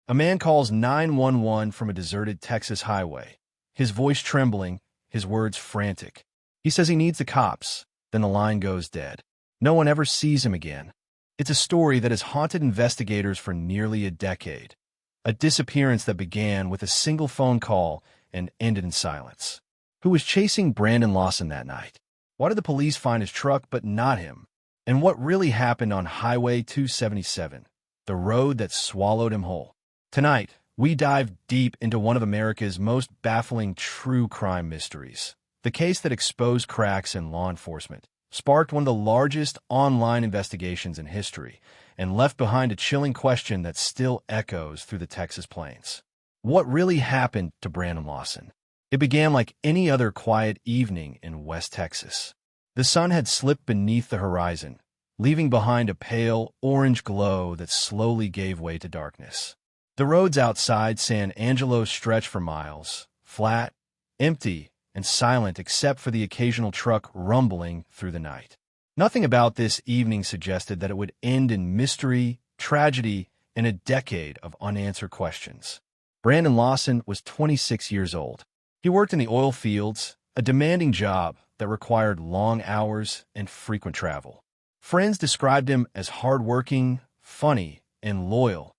A man calls 911 from a deserted Texas highway, his voice trembling, his words frantic. He says he needs the cops, then the line goes dead. No one ever sees him again. It's a story that has haunted investigators for nearly a decade. A disappearance that began with a single phone call and ended in silence. Who was chasing Brandon Lawson that night? Why did the police find his truck but not him? And what really happened on Highway 277, the road that swallowed him whole? Tonight, we dive deep into one of America's most baffling true crime mysteries. The case that exposed cracks in law enforcement, sparked one of the largest online investigations in history, and left behind a chilling question that still echoes through the Texas plains. What really happened to Brandon Lawson? It began like any other quiet evening in West Texas. The sun had slipped beneath the horizon, leaving behind a pale orange glow that slowly gave way to darkness. The roads outside San Angelo stretched for miles, flat, empty, and silent except for the occasional truck rumbling through the night. Nothing about this evening suggested that it would end in mystery, tragedy, and a decade of unanswered questions. Brandon Lawson was 26 years old. He worked in the oil fields, a demanding job that required long hours and frequent travel. Friends described him as hardworking, funny, and loyal,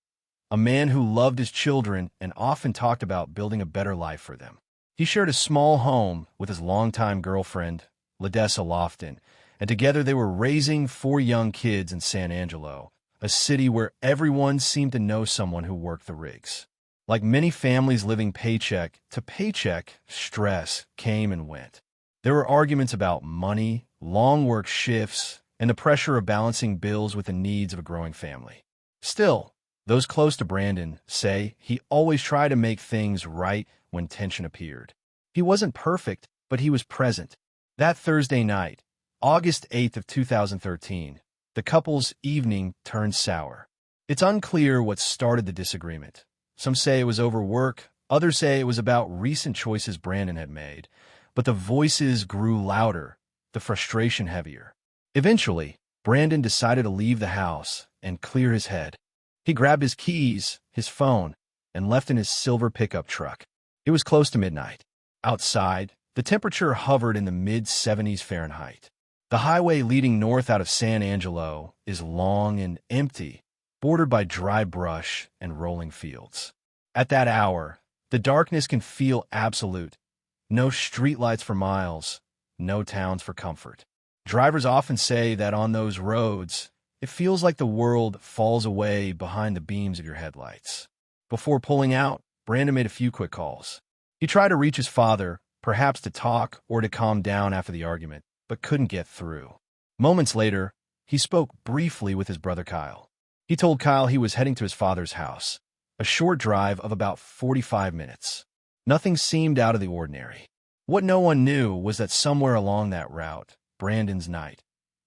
a man who loved his children and often talked about building a better life for them. He shared a small home with his longtime girlfriend, Ladessa Lofton, and together they were raising 4 young kids in San Angelo, a city where everyone seemed to know someone who worked the rigs. Like many families living paycheck to paycheck, stress came and went. There were arguments about money, long work shifts, and the pressure of balancing bills with the needs of a growing family. Still, those close to Brandon say he always tried to make things right when tension appeared. He wasn't perfect, but he was present. That Thursday night, August 8th of 2013, the couple's evening turned sour. It's unclear what started the disagreement. Some say it was over work, others say it was about recent choices Brandon had made, but the voices grew louder, the frustration heavier. Eventually, Brandon decided to leave the house and clear his head. He grabbed his keys, his phone, and left in his silver pickup truck. It was close to midnight. Outside, the temperature hovered in the mid-70s Fahrenheit. The highway leading north out of San Angelo is long and empty, bordered by dry brush and rolling fields. At that hour, the darkness can feel absolute. No streetlights for miles, no towns for comfort. Drivers often say that on those roads, it feels like the world falls away behind the beams of your headlights. Before pulling out, Brandon made a few quick calls. He tried to reach his father, perhaps to talk or to calm down after the argument, but couldn't get through. Moments later, he spoke briefly with his brother Kyle. He told Kyle he was heading to his father's house, a short drive of about 45 minutes. Nothing seemed out of the ordinary. What no one knew was that somewhere along that route, Brandon's night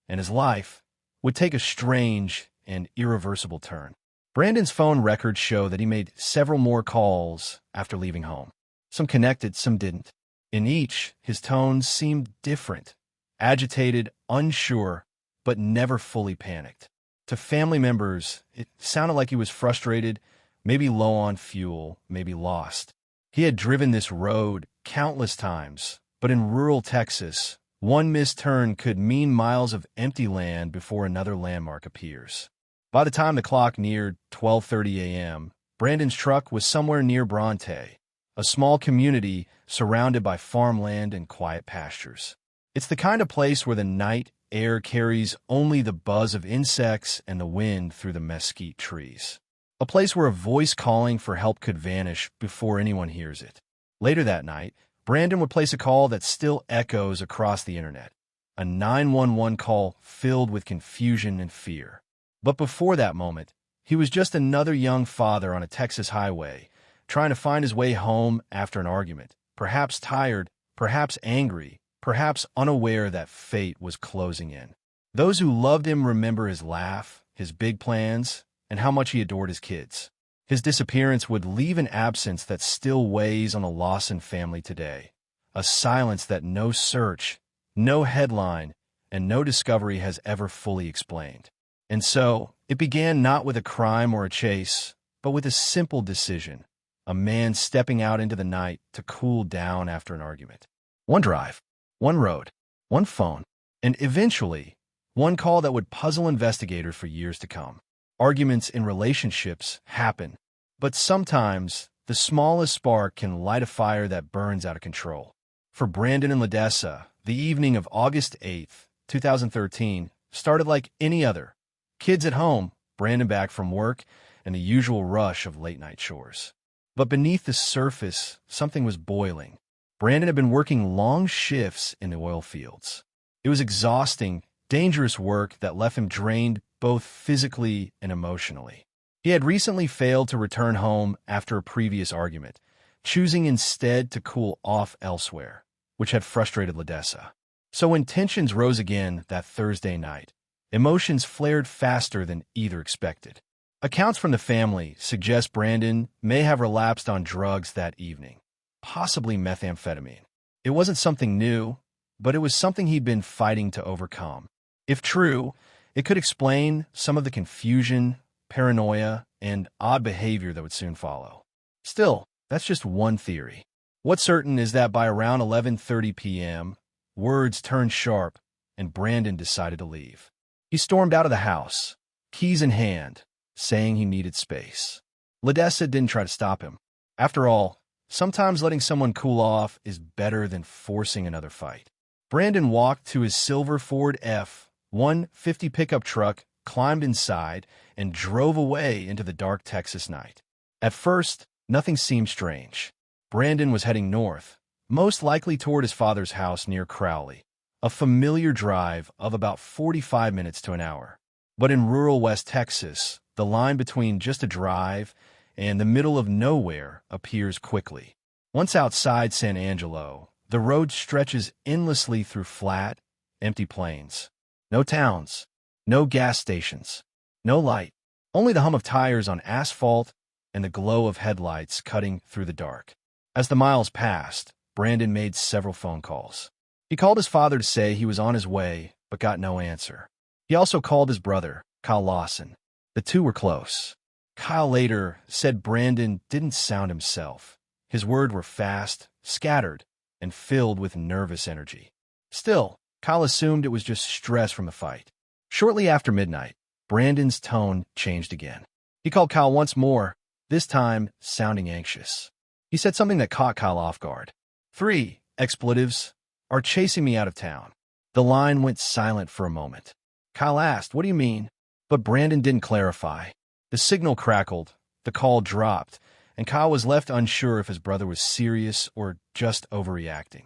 and his life would take a strange and irreversible turn. Brandon's phone records show that he made several more calls after leaving home. Some connected, some didn't. In each, his tones seemed different, agitated, unsure, but never fully panicked. To family members, it sounded like he was frustrated, maybe low on fuel, maybe lost. He had driven this road countless times, but in rural Texas, one missed turn could mean miles of empty land before another landmark appears. By the time the clock neared 12:30 a.m., Brandon's truck was somewhere near Bronte, a small community surrounded by farmland and quiet pastures. It's the kind of place where the night air carries only the buzz of insects and the wind through the mesquite trees. A place where a voice calling for help could vanish before anyone hears it. Later that night, Brandon would place a call that still echoes across the internet, a 911 call filled with confusion and fear. But before that moment, he was just another young father on a Texas highway, trying to find his way home after an argument, perhaps tired, perhaps angry, perhaps unaware that fate was closing in. Those who loved him remember his laugh, his big plans, and how much he adored his kids. His disappearance would leave an absence that still weighs on the Lawson family today, a silence that no search, no headline, and no discovery has ever fully explained. And so, it began not with a crime or a chase, but with a simple decision: a man stepping out into the night to cool down after an argument. One drive, one road, one phone, and eventually, one call that would puzzle investigators for years to come. Arguments in relationships happen, but sometimes the smallest spark can light a fire that burns out of control. For Brandon and Ledessa, the evening of August 8th, 2013, started like any other. Kids at home, Brandon back from work, and the usual rush of late-night chores. But beneath the surface, something was boiling. Brandon had been working long shifts in the oil fields. It was exhausting, dangerous work that left him drained both physically and emotionally. He had recently failed to return home after a previous argument, choosing instead to cool off elsewhere, which had frustrated Ledessa. So when tensions rose again that Thursday night, emotions flared faster than either expected. Accounts from the family suggest Brandon may have relapsed on drugs that evening, possibly methamphetamine. It wasn't something new, but it was something he'd been fighting to overcome. If true, it could explain some of the confusion, paranoia, and odd behavior that would soon follow. Still, that's just one theory. What's certain is that by around 11:30 p.m., words turned sharp and Brandon decided to leave. He stormed out of the house, keys in hand, saying he needed space. Ledessa didn't try to stop him. After all, sometimes letting someone cool off is better than forcing another fight. Brandon walked to his silver Ford F-150 pickup truck, climbed inside, and drove away into the dark Texas night. At first, nothing seemed strange. Brandon was heading north, most likely toward his father's house near Crowley, a familiar drive of about 45 minutes to an hour. But in rural West Texas, the line between just a drive and the middle of nowhere appears quickly. Once outside San Angelo, the road stretches endlessly through flat, empty plains. No towns, no gas stations, no light, only the hum of tires on asphalt and the glow of headlights cutting through the dark. As the miles passed, Brandon made several phone calls. He called his father to say he was on his way, but got no answer. He also called his brother, Kyle Lawson. The two were close. Kyle later said Brandon didn't sound himself. His words were fast, scattered, and filled with nervous energy. Still, Kyle assumed it was just stress from the fight. Shortly after midnight, Brandon's tone changed again. He called Kyle once more, this time sounding anxious. He said something that caught Kyle off guard. 3 expletives are chasing me out of town. The line went silent for a moment. Kyle asked, what do you mean? But Brandon didn't clarify. The signal crackled, the call dropped, and Kyle was left unsure if his brother was serious or just overreacting.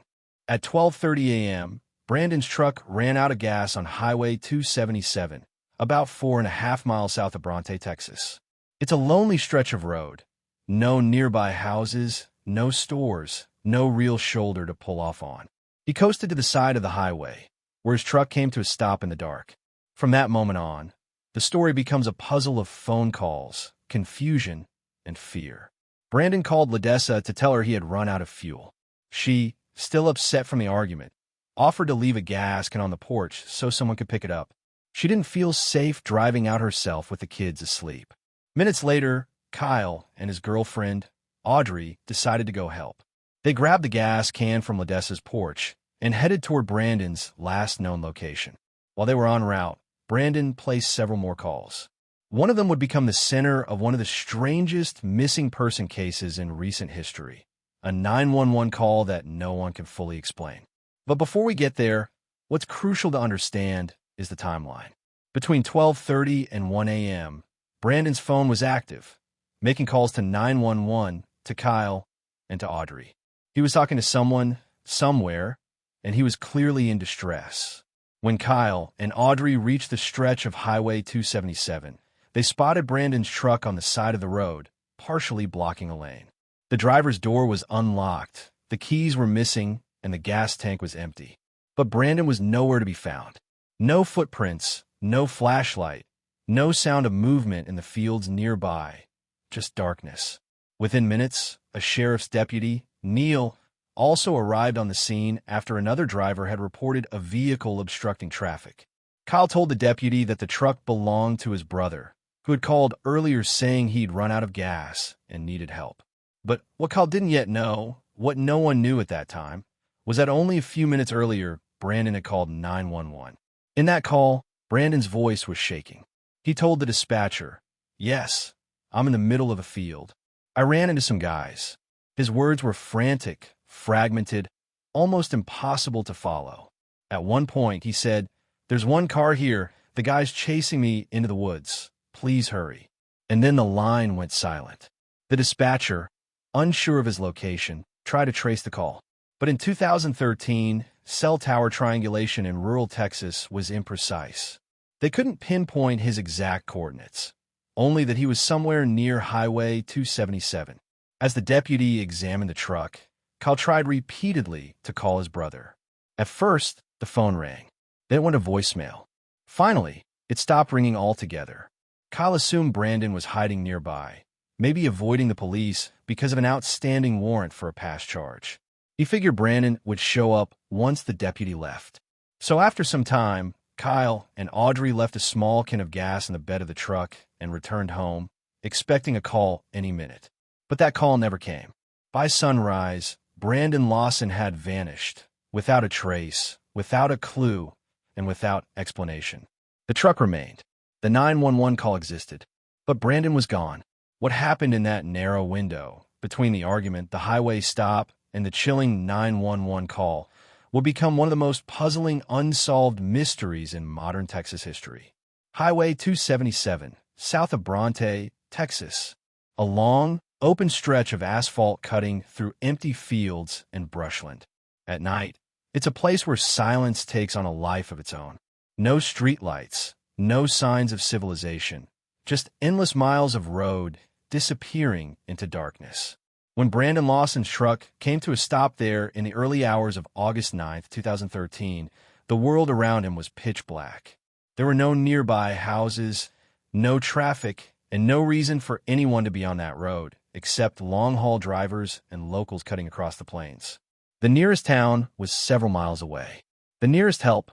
At 12:30 a.m., Brandon's truck ran out of gas on Highway 277, about 4.5 miles south of Bronte, Texas. It's a lonely stretch of road. No nearby houses, no stores, no real shoulder to pull off on. He coasted to the side of the highway, where his truck came to a stop in the dark. From that moment on, the story becomes a puzzle of phone calls, confusion, and fear. Brandon called Ledessa to tell her he had run out of fuel. She, still upset from the argument, offered to leave a gas can on the porch so someone could pick it up. She didn't feel safe driving out herself with the kids asleep. Minutes later, Kyle and his girlfriend, Audrey, decided to go help. They grabbed the gas can from Ledessa's porch and headed toward Brandon's last known location. While they were en route, Brandon placed several more calls. One of them would become the center of one of the strangest missing person cases in recent history, a 911 call that no one can fully explain. But before we get there, what's crucial to understand is the timeline. Between 12:30 and 1 a.m., Brandon's phone was active, making calls to 911, to Kyle, and to Audrey. He was talking to someone, somewhere, and he was clearly in distress. When Kyle and Audrey reached the stretch of Highway 277, they spotted Brandon's truck on the side of the road, partially blocking a lane. The driver's door was unlocked, the keys were missing, and the gas tank was empty. But Brandon was nowhere to be found. No footprints, no flashlight, no sound of movement in the fields nearby, just darkness. Within minutes, a sheriff's deputy, Neil, also arrived on the scene after another driver had reported a vehicle obstructing traffic. Kyle told the deputy that the truck belonged to his brother, who had called earlier saying he'd run out of gas and needed help. But what Kyle didn't yet know, what no one knew at that time, was that only a few minutes earlier, Brandon had called 911. In that call, Brandon's voice was shaking. He told the dispatcher, "Yes, I'm in the middle of a field. I ran into some guys." His words were frantic, fragmented, almost impossible to follow. At one point, he said, "There's one car here. The guy's chasing me into the woods. Please hurry." And then the line went silent. The dispatcher, unsure of his location, tried to trace the call. But in 2013, cell tower triangulation in rural Texas was imprecise. They couldn't pinpoint his exact coordinates, only that he was somewhere near Highway 277. As the deputy examined the truck, Kyle tried repeatedly to call his brother. At first, the phone rang. Then it went to voicemail. Finally, it stopped ringing altogether. Kyle assumed Brandon was hiding nearby, maybe avoiding the police because of an outstanding warrant for a past charge. He figured Brandon would show up once the deputy left. So after some time, Kyle and Audrey left a small can of gas in the bed of the truck and returned home, expecting a call any minute. But that call never came. By sunrise, Brandon Lawson had vanished, without a trace, without a clue, and without explanation. The truck remained. The 911 call existed. But Brandon was gone. What happened in that narrow window between the argument, the highway stop, and the chilling 911 call will become one of the most puzzling, unsolved mysteries in modern Texas history. Highway 277, south of Bronte, Texas. A long, open stretch of asphalt cutting through empty fields and brushland. At night, it's a place where silence takes on a life of its own. No streetlights, no signs of civilization, just endless miles of road disappearing into darkness. When Brandon Lawson's truck came to a stop there in the early hours of August 9th, 2013, the world around him was pitch black. There were no nearby houses, no traffic, and no reason for anyone to be on that road, except long-haul drivers and locals cutting across the plains. The nearest town was several miles away. The nearest help,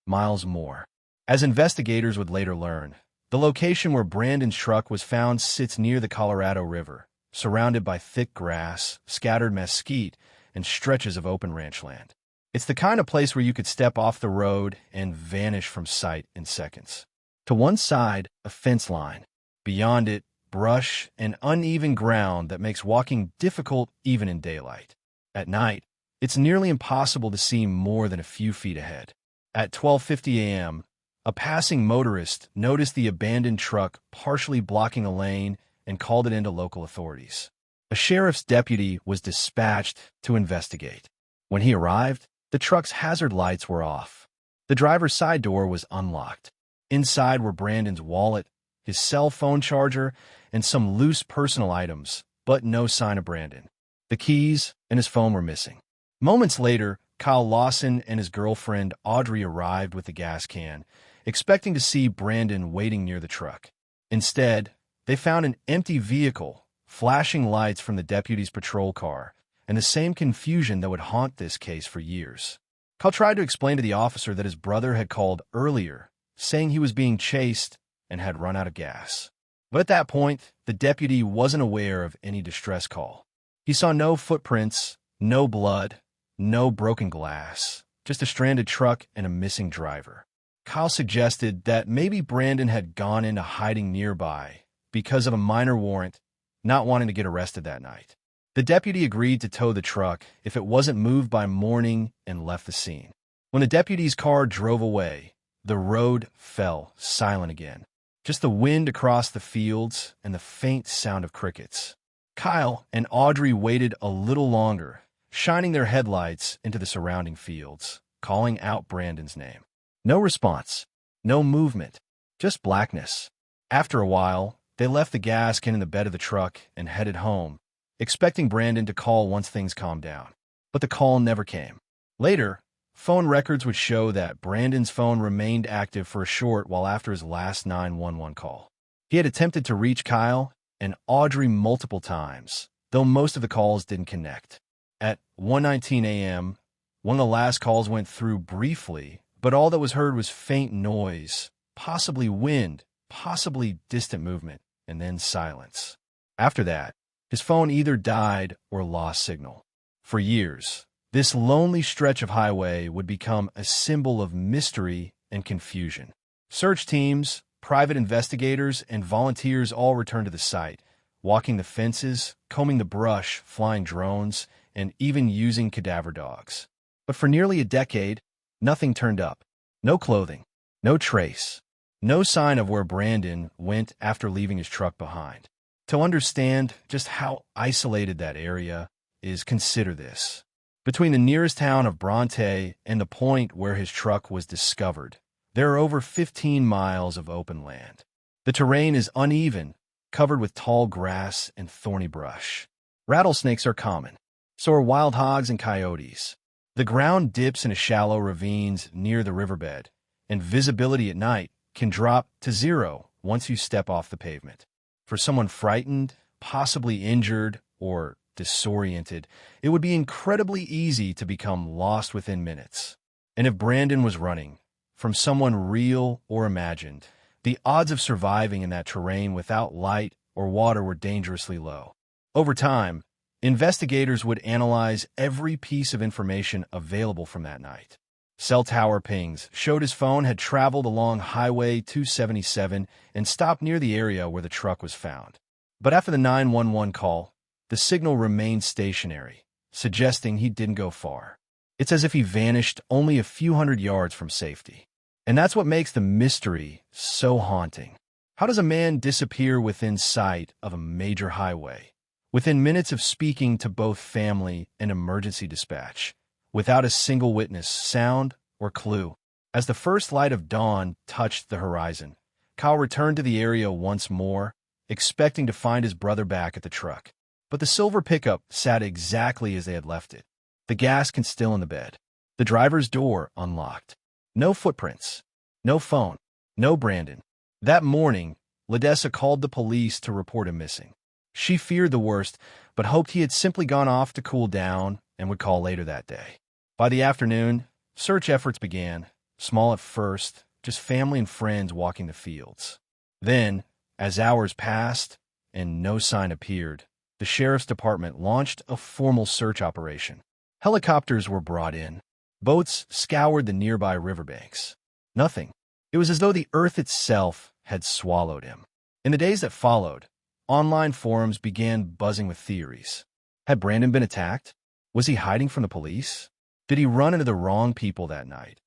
miles more. As investigators would later learn, the location where Brandon's truck was found sits near the Colorado River, surrounded by thick grass, scattered mesquite, and stretches of open ranch land. It's the kind of place where you could step off the road and vanish from sight in seconds. To one side, a fence line. Beyond it, brush and uneven ground that makes walking difficult even in daylight. At night, it's nearly impossible to see more than a few feet ahead. At 12:50 a.m., a passing motorist noticed the abandoned truck partially blocking a lane and called it into local authorities. A sheriff's deputy was dispatched to investigate. When he arrived, the truck's hazard lights were off. The driver's side door was unlocked. Inside were Brandon's wallet, his cell phone charger, and some loose personal items, but no sign of Brandon. The keys and his phone were missing. Moments later, Kyle Lawson and his girlfriend Audrey arrived with the gas can, expecting to see Brandon waiting near the truck. Instead, they found an empty vehicle, flashing lights from the deputy's patrol car, and the same confusion that would haunt this case for years. Kyle tried to explain to the officer that his brother had called earlier, saying he was being chased and had run out of gas. But at that point, the deputy wasn't aware of any distress call. He saw no footprints, no blood, no broken glass, just a stranded truck and a missing driver. Kyle suggested that maybe Brandon had gone into hiding nearby because of a minor warrant, not wanting to get arrested that night. The deputy agreed to tow the truck if it wasn't moved by morning and left the scene. When the deputy's car drove away, the road fell silent again. Just the wind across the fields and the faint sound of crickets. Kyle and Audrey waited a little longer, shining their headlights into the surrounding fields, calling out Brandon's name. No response, no movement, just blackness. After a while, they left the gas can in the bed of the truck and headed home, expecting Brandon to call once things calmed down. But the call never came. Later, phone records would show that Brandon's phone remained active for a short while after his last 911 call. He had attempted to reach Kyle and Audrey multiple times, though most of the calls didn't connect. At 1:19 a.m., one of the last calls went through briefly, but all that was heard was faint noise, possibly wind, possibly distant movement, and then silence. After that, his phone either died or lost signal. For years, this lonely stretch of highway would become a symbol of mystery and confusion. Search teams, private investigators, and volunteers all returned to the site, walking the fences, combing the brush, flying drones, and even using cadaver dogs. But for nearly a decade, nothing turned up. No clothing, no trace, no sign of where Brandon went after leaving his truck behind. To understand just how isolated that area is, consider this. Between the nearest town of Bronte and the point where his truck was discovered, there are over 15 miles of open land. The terrain is uneven, covered with tall grass and thorny brush. Rattlesnakes are common, so are wild hogs and coyotes. The ground dips into shallow ravines near the riverbed, and visibility at night can drop to zero once you step off the pavement. For someone frightened, possibly injured, or disoriented, it would be incredibly easy to become lost within minutes. And if Brandon was running from someone real or imagined, the odds of surviving in that terrain without light or water were dangerously low. Over time, investigators would analyze every piece of information available from that night. Cell tower pings showed his phone had traveled along Highway 277 and stopped near the area where the truck was found. But after the 911 call, the signal remained stationary, suggesting he didn't go far. It's as if he vanished only a few hundred yards from safety. And that's what makes the mystery so haunting. How does a man disappear within sight of a major highway, within minutes of speaking to both family and emergency dispatch, without a single witness, sound, or clue? As the first light of dawn touched the horizon, Kyle returned to the area once more, expecting to find his brother back at the truck. But the silver pickup sat exactly as they had left it. The gas can still in the bed. The driver's door unlocked. No footprints. No phone. No Brandon. That morning, Ledessa called the police to report him missing. She feared the worst, but hoped he had simply gone off to cool down and would call later that day. By the afternoon, search efforts began, small at first, just family and friends walking the fields. Then, as hours passed and no sign appeared, the sheriff's department launched a formal search operation. Helicopters were brought in. Boats scoured the nearby riverbanks. Nothing. It was as though the earth itself had swallowed him. In the days that followed, online forums began buzzing with theories. Had Brandon been attacked? Was he hiding from the police? Did he run into the wrong people that night?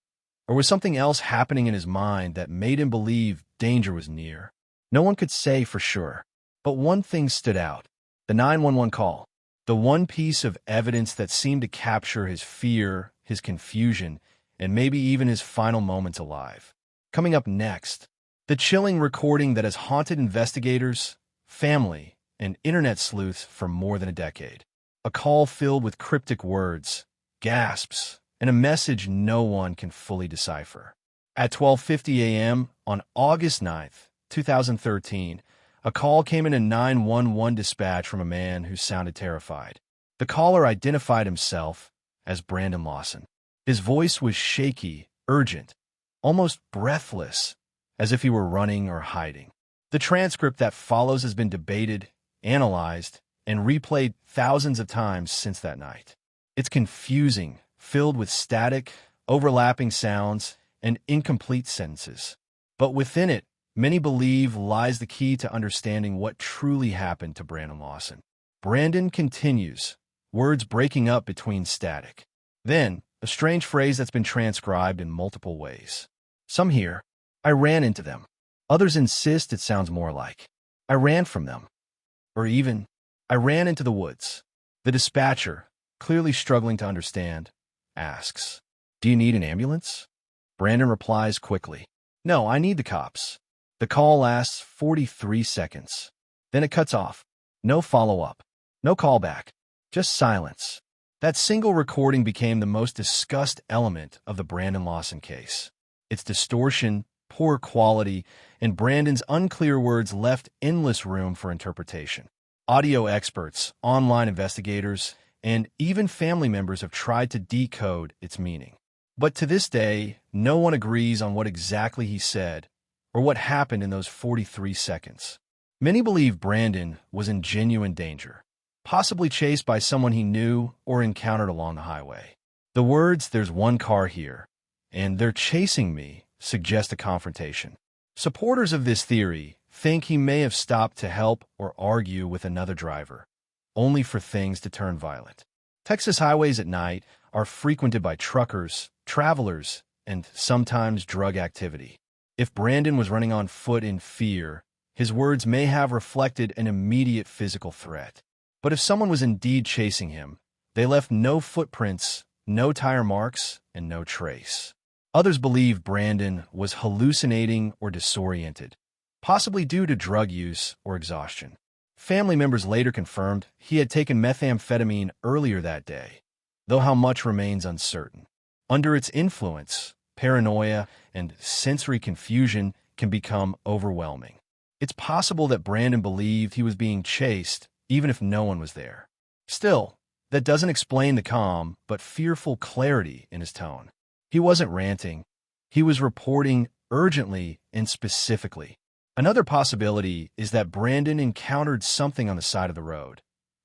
Or was something else happening in his mind that made him believe danger was near? No one could say for sure. But one thing stood out. The 911 call. The one piece of evidence that seemed to capture his fear, his confusion, and maybe even his final moments alive. Coming up next, the chilling recording that has haunted investigators, family, and internet sleuths for more than a decade. A call filled with cryptic words, gasps, and a message no one can fully decipher. At 12:50 a.m. on August 9th, 2013, a call came in a 911 dispatch from a man who sounded terrified. The caller identified himself as Brandon Lawson. His voice was shaky, urgent, almost breathless, as if he were running or hiding. The transcript that follows has been debated, analyzed, and replayed thousands of times since that night. It's confusing, filled with static, overlapping sounds, and incomplete sentences. But within it, many believe lies the key to understanding what truly happened to Brandon Lawson. Brandon continues, words breaking up between static. Then, a strange phrase that's been transcribed in multiple ways. Some hear, "I ran into them." Others insist it sounds more like, "I ran from them." Or even, "I ran into the woods." The dispatcher, clearly struggling to understand, asks, "Do you need an ambulance?" Brandon replies quickly, "No, I need the cops." The call lasts 43 seconds. Then it cuts off. No follow-up. No callback. Just silence. That single recording became the most discussed element of the Brandon Lawson case. Its distortion, poor quality, and Brandon's unclear words left endless room for interpretation. Audio experts, online investigators, and even family members have tried to decode its meaning. But to this day, no one agrees on what exactly he said or what happened in those 43 seconds. Many believe Brandon was in genuine danger, possibly chased by someone he knew or encountered along the highway. The words, "There's one car here, and they're chasing me," suggest a confrontation. Supporters of this theory think he may have stopped to help or argue with another driver, only for things to turn violent. Texas highways at night are frequented by truckers, travelers, and sometimes drug activity. If Brandon was running on foot in fear, his words may have reflected an immediate physical threat. But if someone was indeed chasing him, they left no footprints, no tire marks, and no trace. Others believe Brandon was hallucinating or disoriented, possibly due to drug use or exhaustion. Family members later confirmed he had taken methamphetamine earlier that day, though how much remains uncertain. Under its influence, paranoia and sensory confusion can become overwhelming. It's possible that Brandon believed he was being chased, even if no one was there. Still, that doesn't explain the calm but fearful clarity in his tone. He wasn't ranting. He was reporting urgently and specifically. Another possibility is that Brandon encountered something on the side of the road,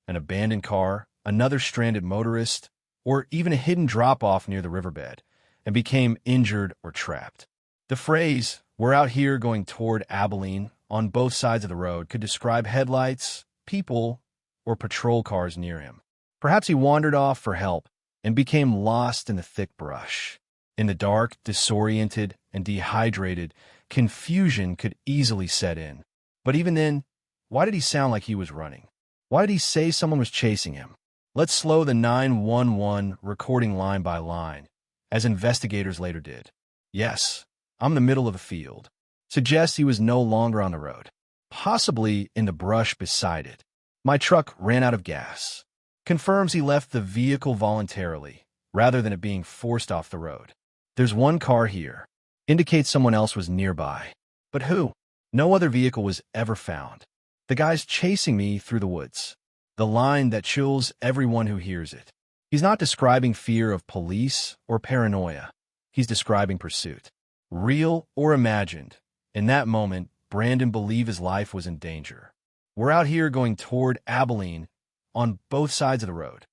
an abandoned car, another stranded motorist, or even a hidden drop-off near the riverbed, and became injured or trapped. The phrase, "We're out here going toward Abilene," on both sides of the road could describe headlights, people, or patrol cars near him. Perhaps he wandered off for help and became lost in the thick brush. In the dark, disoriented, and dehydrated, confusion could easily set in. But even then, why did he sound like he was running? Why did he say someone was chasing him? Let's slow the 911 recording line by line, as investigators later did. "Yes, I'm in the middle of a field." Suggests he was no longer on the road, possibly in the brush beside it. "My truck ran out of gas." Confirms he left the vehicle voluntarily, rather than it being forced off the road. "There's one car here." Indicates someone else was nearby. But who? No other vehicle was ever found. "The guy's chasing me through the woods." The line that chills everyone who hears it. He's not describing fear of police or paranoia. He's describing pursuit. Real or imagined, in that moment, Brandon believed his life was in danger. "We're out here going toward Abilene," on both sides of the road.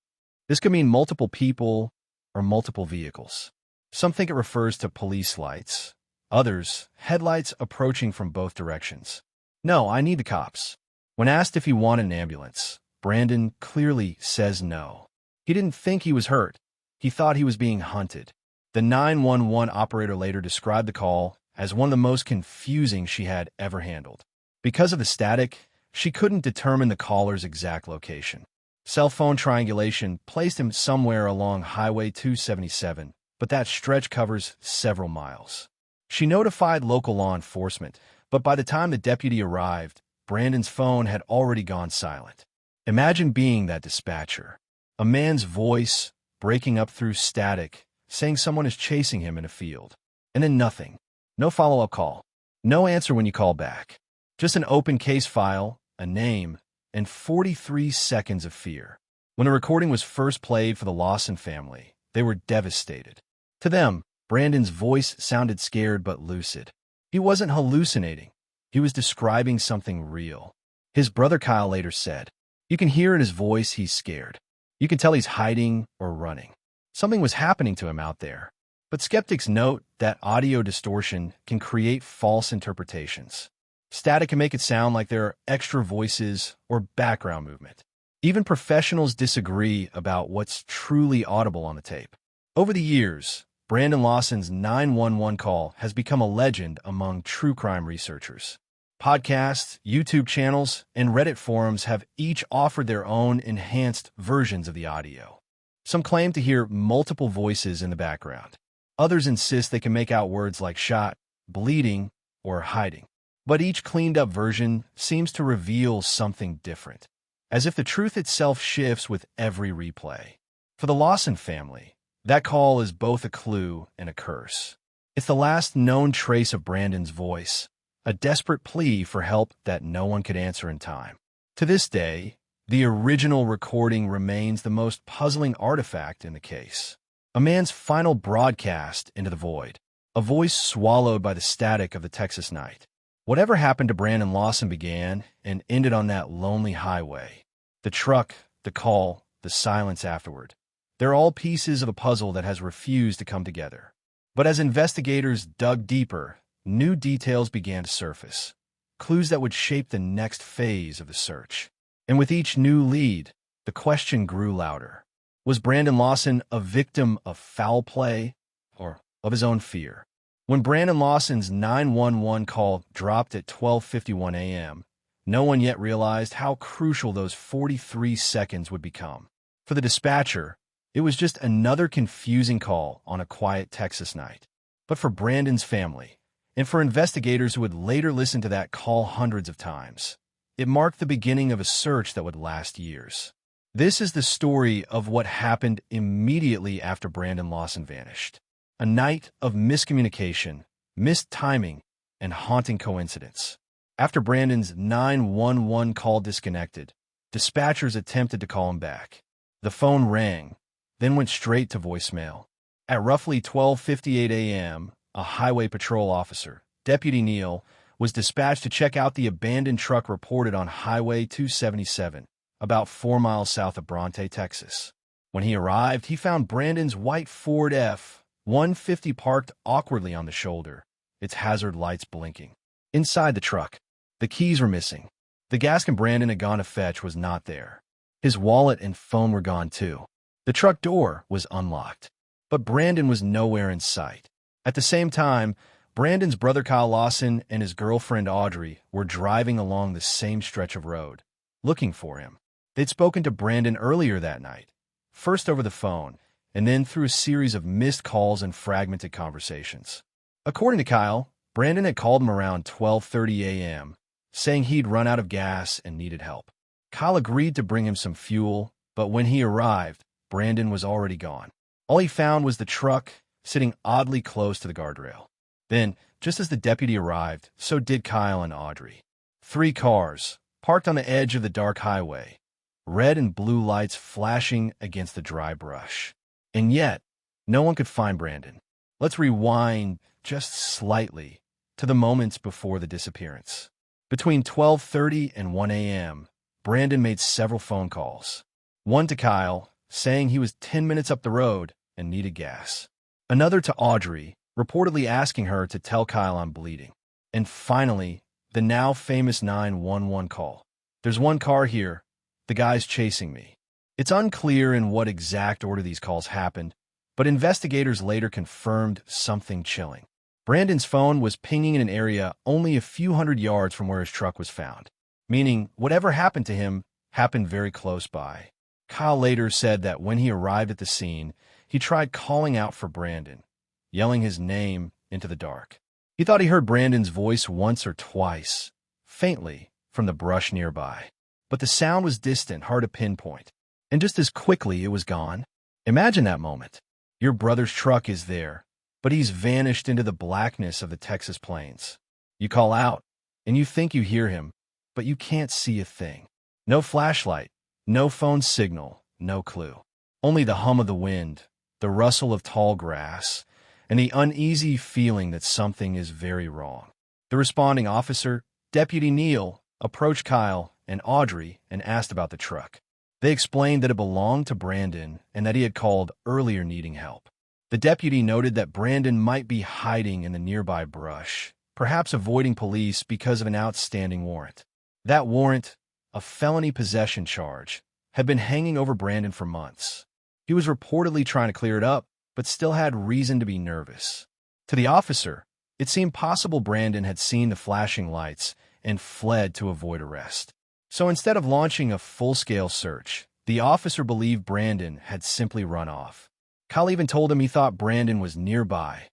This could mean multiple people or multiple vehicles. Some think it refers to police lights. Others, headlights approaching from both directions. "No, I need the cops." When asked if he wanted an ambulance, Brandon clearly says no. He didn't think he was hurt. He thought he was being hunted. The 911 operator later described the call as one of the most confusing she had ever handled. Because of the static, she couldn't determine the caller's exact location. Cell phone triangulation placed him somewhere along Highway 277, but that stretch covers several miles. She notified local law enforcement, but by the time the deputy arrived, Brandon's phone had already gone silent. Imagine being that dispatcher. A man's voice breaking up through static, saying someone is chasing him in a field. And then nothing. No follow-up call. No answer when you call back. Just an open case file, a name, and 43 seconds of fear. When the recording was first played for the Lawson family, they were devastated. To them, Brandon's voice sounded scared but lucid. He wasn't hallucinating. He was describing something real. His brother Kyle later said, "You can hear in his voice he's scared. You can tell he's hiding or running. Something was happening to him out there." But skeptics note that audio distortion can create false interpretations. Static can make it sound like there are extra voices or background movement. Even professionals disagree about what's truly audible on the tape. Over the years, Brandon Lawson's 911 call has become a legend among true crime researchers. Podcasts, YouTube channels, and Reddit forums have each offered their own enhanced versions of the audio. Some claim to hear multiple voices in the background. Others insist they can make out words like shot, bleeding, or hiding. But each cleaned-up version seems to reveal something different, as if the truth itself shifts with every replay. For the Lawson family, that call is both a clue and a curse. It's the last known trace of Brandon's voice, a desperate plea for help that no one could answer in time. To this day, the original recording remains the most puzzling artifact in the case. A man's final broadcast into the void, a voice swallowed by the static of the Texas night. Whatever happened to Brandon Lawson began and ended on that lonely highway. The truck, the call, the silence afterward. They're all pieces of a puzzle that has refused to come together. But as investigators dug deeper, new details began to surface, clues that would shape the next phase of the search. And with each new lead, the question grew louder. Was Brandon Lawson a victim of foul play or of his own fear? When Brandon Lawson's 911 call dropped at 12:51 a.m., no one yet realized how crucial those 43 seconds would become. For the dispatcher, it was just another confusing call on a quiet Texas night. But for Brandon's family, and for investigators who would later listen to that call hundreds of times, it marked the beginning of a search that would last years. This is the story of what happened immediately after Brandon Lawson vanished. A night of miscommunication, missed timing, and haunting coincidence. After Brandon's 911 call disconnected, dispatchers attempted to call him back. The phone rang, then went straight to voicemail. At roughly 12:58 a.m., a highway patrol officer, Deputy Neal, was dispatched to check out the abandoned truck reported on Highway 277, about 4 miles south of Bronte, Texas. When he arrived, he found Brandon's white Ford F-150 parked awkwardly on the shoulder, its hazard lights blinking. Inside the truck, the keys were missing. The gasket Brandon had gone to fetch was not there. His wallet and phone were gone too. The truck door was unlocked. But Brandon was nowhere in sight. At the same time, Brandon's brother Kyle Lawson and his girlfriend Audrey were driving along the same stretch of road, looking for him. They'd spoken to Brandon earlier that night, first over the phone, and then through a series of missed calls and fragmented conversations. According to Kyle, Brandon had called him around 12:30 a.m., saying he'd run out of gas and needed help. Kyle agreed to bring him some fuel, but when he arrived, Brandon was already gone. All he found was the truck sitting oddly close to the guardrail. Then, just as the deputy arrived, so did Kyle and Audrey. 3 cars, parked on the edge of the dark highway, red and blue lights flashing against the dry brush. And yet, no one could find Brandon. Let's rewind just slightly to the moments before the disappearance. Between 12:30 and 1 a.m., Brandon made several phone calls. One to Kyle, saying he was 10 minutes up the road and needed gas. Another to Audrey, reportedly asking her to tell Kyle I'm bleeding. And finally, the now famous 911 call. There's one car here. The guy's chasing me. It's unclear in what exact order these calls happened, but investigators later confirmed something chilling. Brandon's phone was pinging in an area only a few hundred yards from where his truck was found, meaning whatever happened to him happened very close by. Kyle later said that when he arrived at the scene, he tried calling out for Brandon, yelling his name into the dark. He thought he heard Brandon's voice once or twice, faintly, from the brush nearby. But the sound was distant, hard to pinpoint, and just as quickly it was gone. Imagine that moment. Your brother's truck is there, but he's vanished into the blackness of the Texas plains. You call out, and you think you hear him, but you can't see a thing. No flashlight, no phone signal, no clue. Only the hum of the wind, the rustle of tall grass, and the uneasy feeling that something is very wrong. The responding officer, Deputy Neal, approached Kyle and Audrey and asked about the truck. They explained that it belonged to Brandon and that he had called earlier needing help. The deputy noted that Brandon might be hiding in the nearby brush, perhaps avoiding police because of an outstanding warrant. That warrant, a felony possession charge, had been hanging over Brandon for months. He was reportedly trying to clear it up, but still had reason to be nervous. To the officer, it seemed possible Brandon had seen the flashing lights and fled to avoid arrest. So instead of launching a full-scale search, the officer believed Brandon had simply run off. Kyle even told him he thought Brandon was nearby,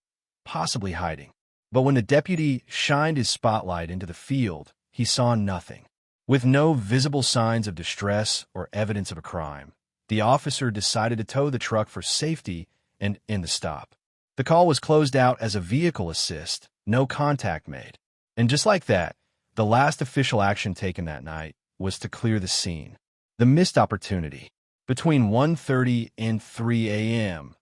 possibly hiding. But when the deputy shined his spotlight into the field, he saw nothing. With no visible signs of distress or evidence of a crime, the officer decided to tow the truck for safety and end the stop. The call was closed out as a vehicle assist, no contact made. And just like that, the last official action taken that night was to clear the scene. The missed opportunity. Between 1:30 and 3 a.m.,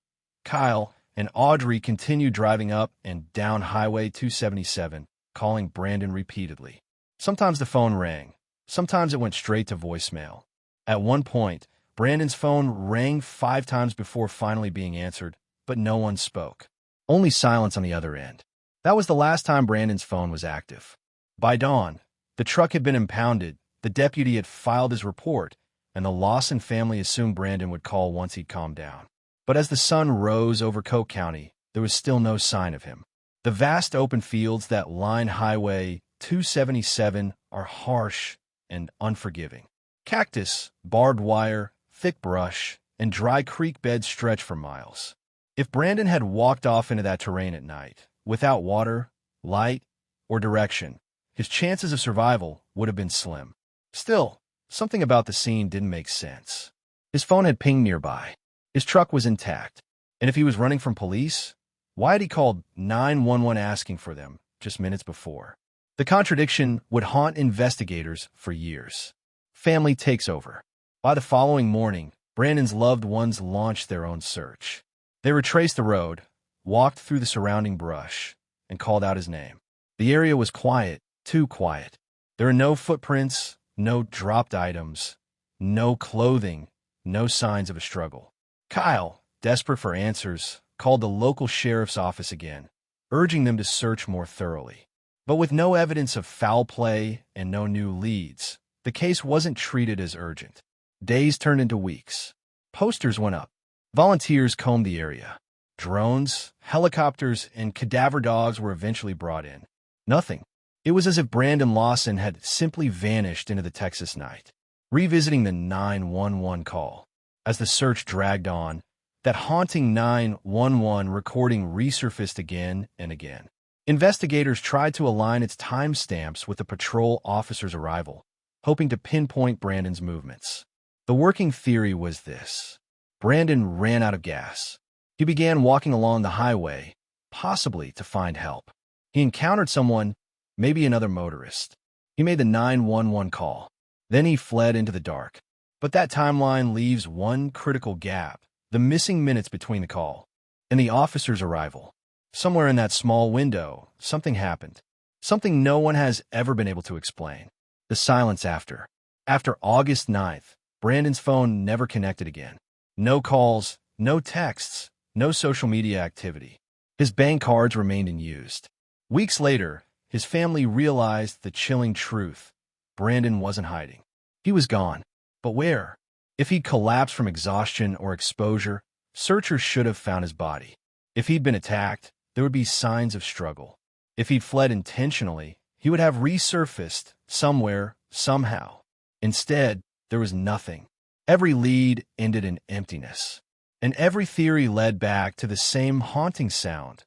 Kyle, and Audrey continued driving up and down Highway 277, calling Brandon repeatedly. Sometimes the phone rang. Sometimes it went straight to voicemail. At one point, Brandon's phone rang 5 times before finally being answered, but no one spoke. Only silence on the other end. That was the last time Brandon's phone was active. By dawn, the truck had been impounded, the deputy had filed his report, and the Lawson family assumed Brandon would call once he'd calmed down. But as the sun rose over Coke County, there was still no sign of him. The vast open fields that line Highway 277 are harsh and unforgiving. Cactus, barbed wire, thick brush, and dry creek beds stretch for miles. If Brandon had walked off into that terrain at night, without water, light, or direction, his chances of survival would have been slim. Still, something about the scene didn't make sense. His phone had pinged nearby. His truck was intact. And if he was running from police, why had he called 911 asking for them just minutes before? The contradiction would haunt investigators for years. Family takes over. By the following morning, Brandon's loved ones launched their own search. They retraced the road, walked through the surrounding brush, and called out his name. The area was quiet, too quiet. There were no footprints, no dropped items, no clothing, no signs of a struggle. Kyle, desperate for answers, called the local sheriff's office again, urging them to search more thoroughly. But with no evidence of foul play and no new leads, the case wasn't treated as urgent. Days turned into weeks. Posters went up. Volunteers combed the area. Drones, helicopters, and cadaver dogs were eventually brought in. Nothing. It was as if Brandon Lawson had simply vanished into the Texas night. Revisiting the 911 call. As the search dragged on, that haunting 911 recording resurfaced again and again. Investigators tried to align its timestamps with the patrol officer's arrival, hoping to pinpoint Brandon's movements. The working theory was this. Brandon ran out of gas. He began walking along the highway, possibly to find help. He encountered someone, maybe another motorist. He made the 911 call. Then he fled into the dark. But that timeline leaves one critical gap, the missing minutes between the call and the officer's arrival. Somewhere in that small window, something happened. Something no one has ever been able to explain. The silence after. After August 9th, Brandon's phone never connected again. No calls, no texts, no social media activity. His bank cards remained unused. Weeks later, his family realized the chilling truth. Brandon wasn't hiding. He was gone. But where? If he'd collapsed from exhaustion or exposure, searchers should have found his body. If he'd been attacked, there would be signs of struggle. If he'd fled intentionally, he would have resurfaced somewhere, somehow. Instead, there was nothing. Every lead ended in emptiness. And every theory led back to the same haunting sound,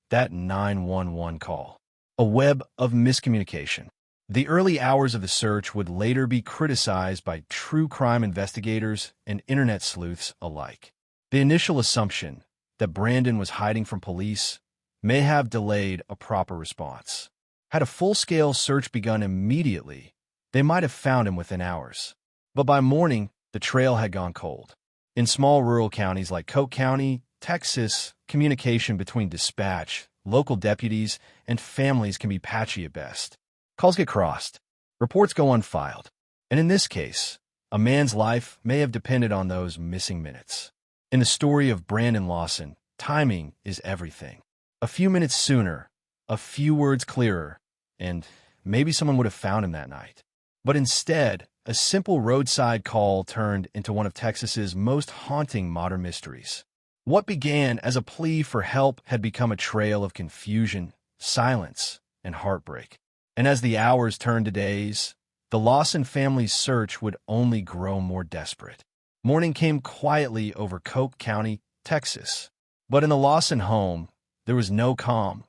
that 911 call. A web of miscommunication. The early hours of the search would later be criticized by true crime investigators and internet sleuths alike. The initial assumption that Brandon was hiding from police may have delayed a proper response. Had a full-scale search begun immediately, they might have found him within hours. But by morning, the trail had gone cold. In small rural counties like Coke County, Texas, communication between dispatch, local deputies, and families can be patchy at best. Calls get crossed. Reports go unfiled. And in this case, a man's life may have depended on those missing minutes. In the story of Brandon Lawson, timing is everything. A few minutes sooner, a few words clearer, and maybe someone would have found him that night. But instead, a simple roadside call turned into one of Texas's most haunting modern mysteries. What began as a plea for help had become a trail of confusion, silence, and heartbreak. And as the hours turned to days, the Lawson family's search would only grow more desperate. Morning came quietly over Coke County, Texas. But in the Lawson home, there was no calm,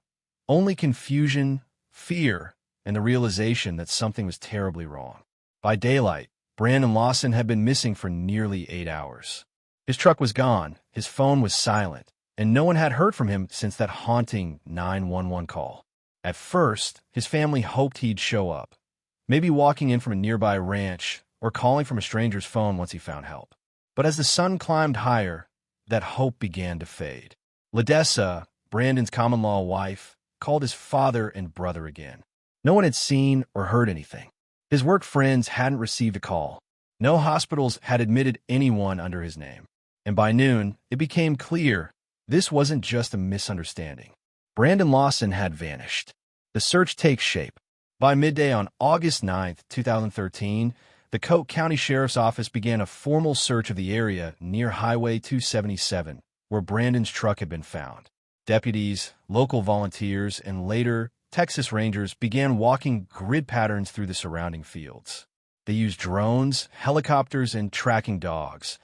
only confusion, fear, and the realization that something was terribly wrong. By daylight, Brandon Lawson had been missing for nearly 8 hours. His truck was gone, his phone was silent, and no one had heard from him since that haunting 911 call. At first, his family hoped he'd show up, maybe walking in from a nearby ranch or calling from a stranger's phone once he found help. But as the sun climbed higher, that hope began to fade. Ledessa, Brandon's common-law wife, called his father and brother again. No one had seen or heard anything. His work friends hadn't received a call. No hospitals had admitted anyone under his name. And by noon, it became clear this wasn't just a misunderstanding. Brandon Lawson had vanished. The search takes shape. By midday on August 9, 2013, the Coke County Sheriff's Office began a formal search of the area near Highway 277, where Brandon's truck had been found. Deputies, local volunteers, and later Texas Rangers began walking grid patterns through the surrounding fields. They used drones, helicopters, and tracking dogs,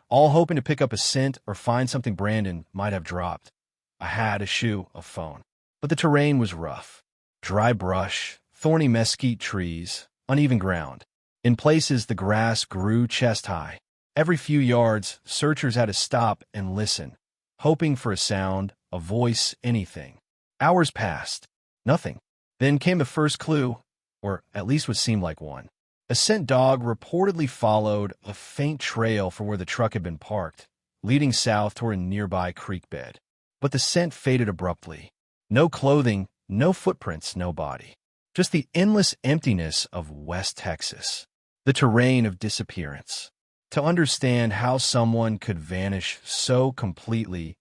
all hoping to pick up a scent or find something Brandon might have dropped. A hat, a shoe, a phone. But the terrain was rough. Dry brush, thorny mesquite trees, uneven ground. In places, the grass grew chest-high. Every few yards, searchers had to stop and listen, hoping for a sound, a voice, anything. Hours passed. Nothing. Then came the first clue, or at least what seemed like one. A scent dog reportedly followed a faint trail for where the truck had been parked, leading south toward a nearby creek bed. But the scent faded abruptly. No clothing, no footprints, no body. Just the endless emptiness of West Texas. The terrain of disappearance. To understand how someone could vanish so completely,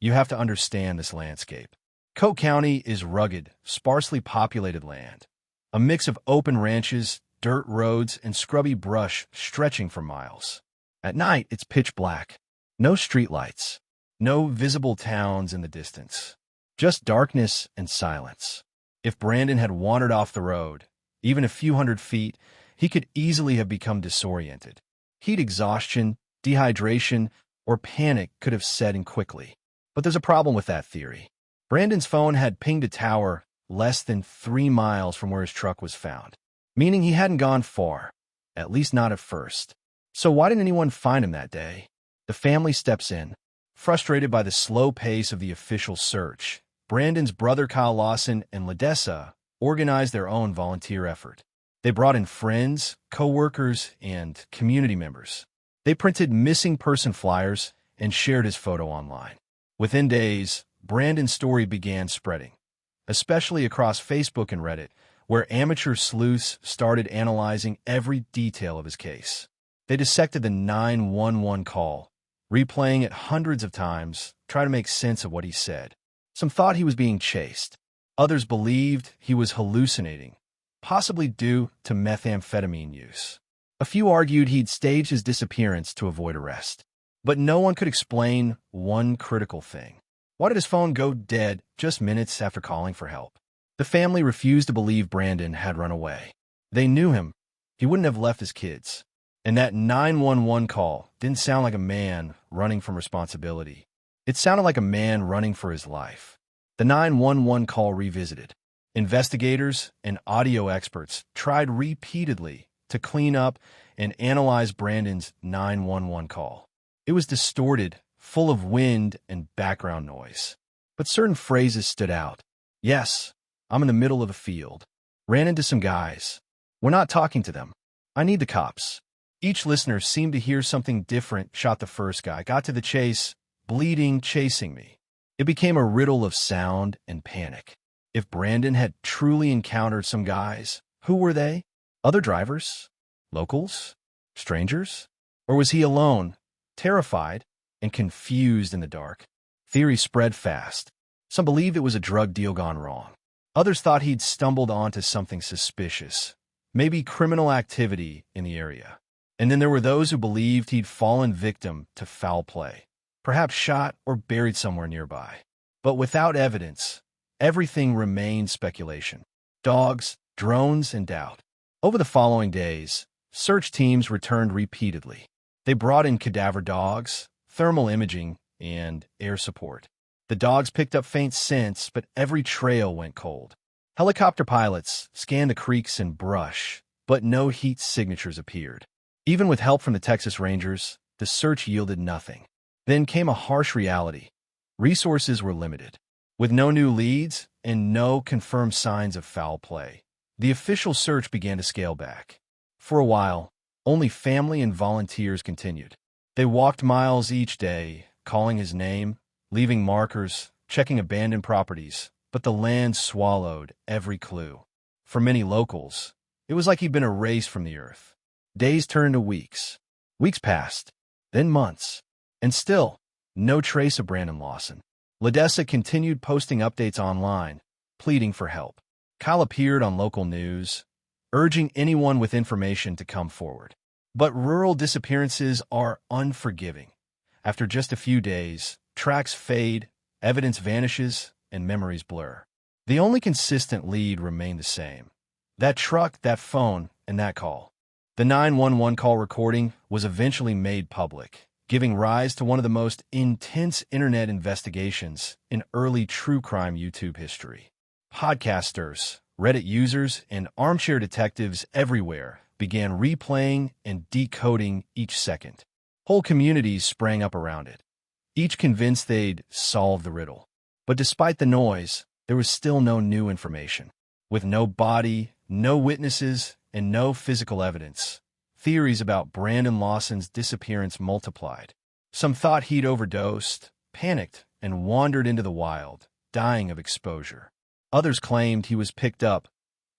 you have to understand this landscape. Coke County is rugged, sparsely populated land. A mix of open ranches, dirt roads, and scrubby brush stretching for miles. At night, it's pitch black. No streetlights. No visible towns in the distance. Just darkness and silence. If Brandon had wandered off the road, even a few hundred feet, he could easily have become disoriented. Heat exhaustion, dehydration, or panic could have set in quickly. But there's a problem with that theory. Brandon's phone had pinged a tower less than 3 miles from where his truck was found, meaning he hadn't gone far, at least not at first. So why didn't anyone find him that day? The family steps in. Frustrated by the slow pace of the official search, Brandon's brother Kyle Lawson and Ledessa organized their own volunteer effort. They brought in friends, co-workers, and community members. They printed missing person flyers and shared his photo online. Within days, Brandon's story began spreading, especially across Facebook and Reddit, where amateur sleuths started analyzing every detail of his case. They dissected the 911 call, replaying it hundreds of times, trying to make sense of what he said. Some thought he was being chased. Others believed he was hallucinating, possibly due to methamphetamine use. A few argued he'd staged his disappearance to avoid arrest. But no one could explain one critical thing. Why did his phone go dead just minutes after calling for help? The family refused to believe Brandon had run away. They knew him. He wouldn't have left his kids. And that 911 call didn't sound like a man running from responsibility. It sounded like a man running for his life. The 911 call revisited. Investigators and audio experts tried repeatedly to clean up and analyze Brandon's 911 call. It was distorted, full of wind and background noise. But certain phrases stood out. Yes, I'm in the middle of a field. Ran into some guys. We're not talking to them. I need the cops. Each listener seemed to hear something different. Shot the first guy. Got to the chase. Bleeding, chasing me. It became a riddle of sound and panic. If Brandon had truly encountered some guys, who were they? Other drivers? Locals? Strangers? Or was he alone, terrified, and confused in the dark? Theories spread fast. Some believed it was a drug deal gone wrong. Others thought he'd stumbled onto something suspicious, maybe criminal activity in the area. And then there were those who believed he'd fallen victim to foul play, perhaps shot or buried somewhere nearby. But without evidence, everything remained speculation. Dogs, drones, and doubt. Over the following days, search teams returned repeatedly. They brought in cadaver dogs, thermal imaging, and air support. The dogs picked up faint scents, but every trail went cold. Helicopter pilots scanned the creeks and brush, but no heat signatures appeared. Even with help from the Texas Rangers, the search yielded nothing. Then came a harsh reality. Resources were limited. With no new leads and no confirmed signs of foul play, the official search began to scale back. For a while, only family and volunteers continued. They walked miles each day, calling his name, leaving markers, checking abandoned properties, but the land swallowed every clue. For many locals, it was like he'd been erased from the earth. Days turned to weeks. Weeks passed, then months, and still, no trace of Brandon Lawson. Ledessa continued posting updates online, pleading for help. Kyle appeared on local news, urging anyone with information to come forward. But rural disappearances are unforgiving. After just a few days, tracks fade, evidence vanishes, and memories blur. The only consistent lead remained the same. That truck, that phone, and that call. The 911 call recording was eventually made public, giving rise to one of the most intense internet investigations in early true crime YouTube history. Podcasters, Reddit users, and armchair detectives everywhere began replaying and decoding each second. Whole communities sprang up around it, each convinced they'd solve the riddle. But despite the noise, there was still no new information. With no body, no witnesses, and no physical evidence, theories about Brandon Lawson's disappearance multiplied. Some thought he'd overdosed, panicked, and wandered into the wild, dying of exposure. Others claimed he was picked up,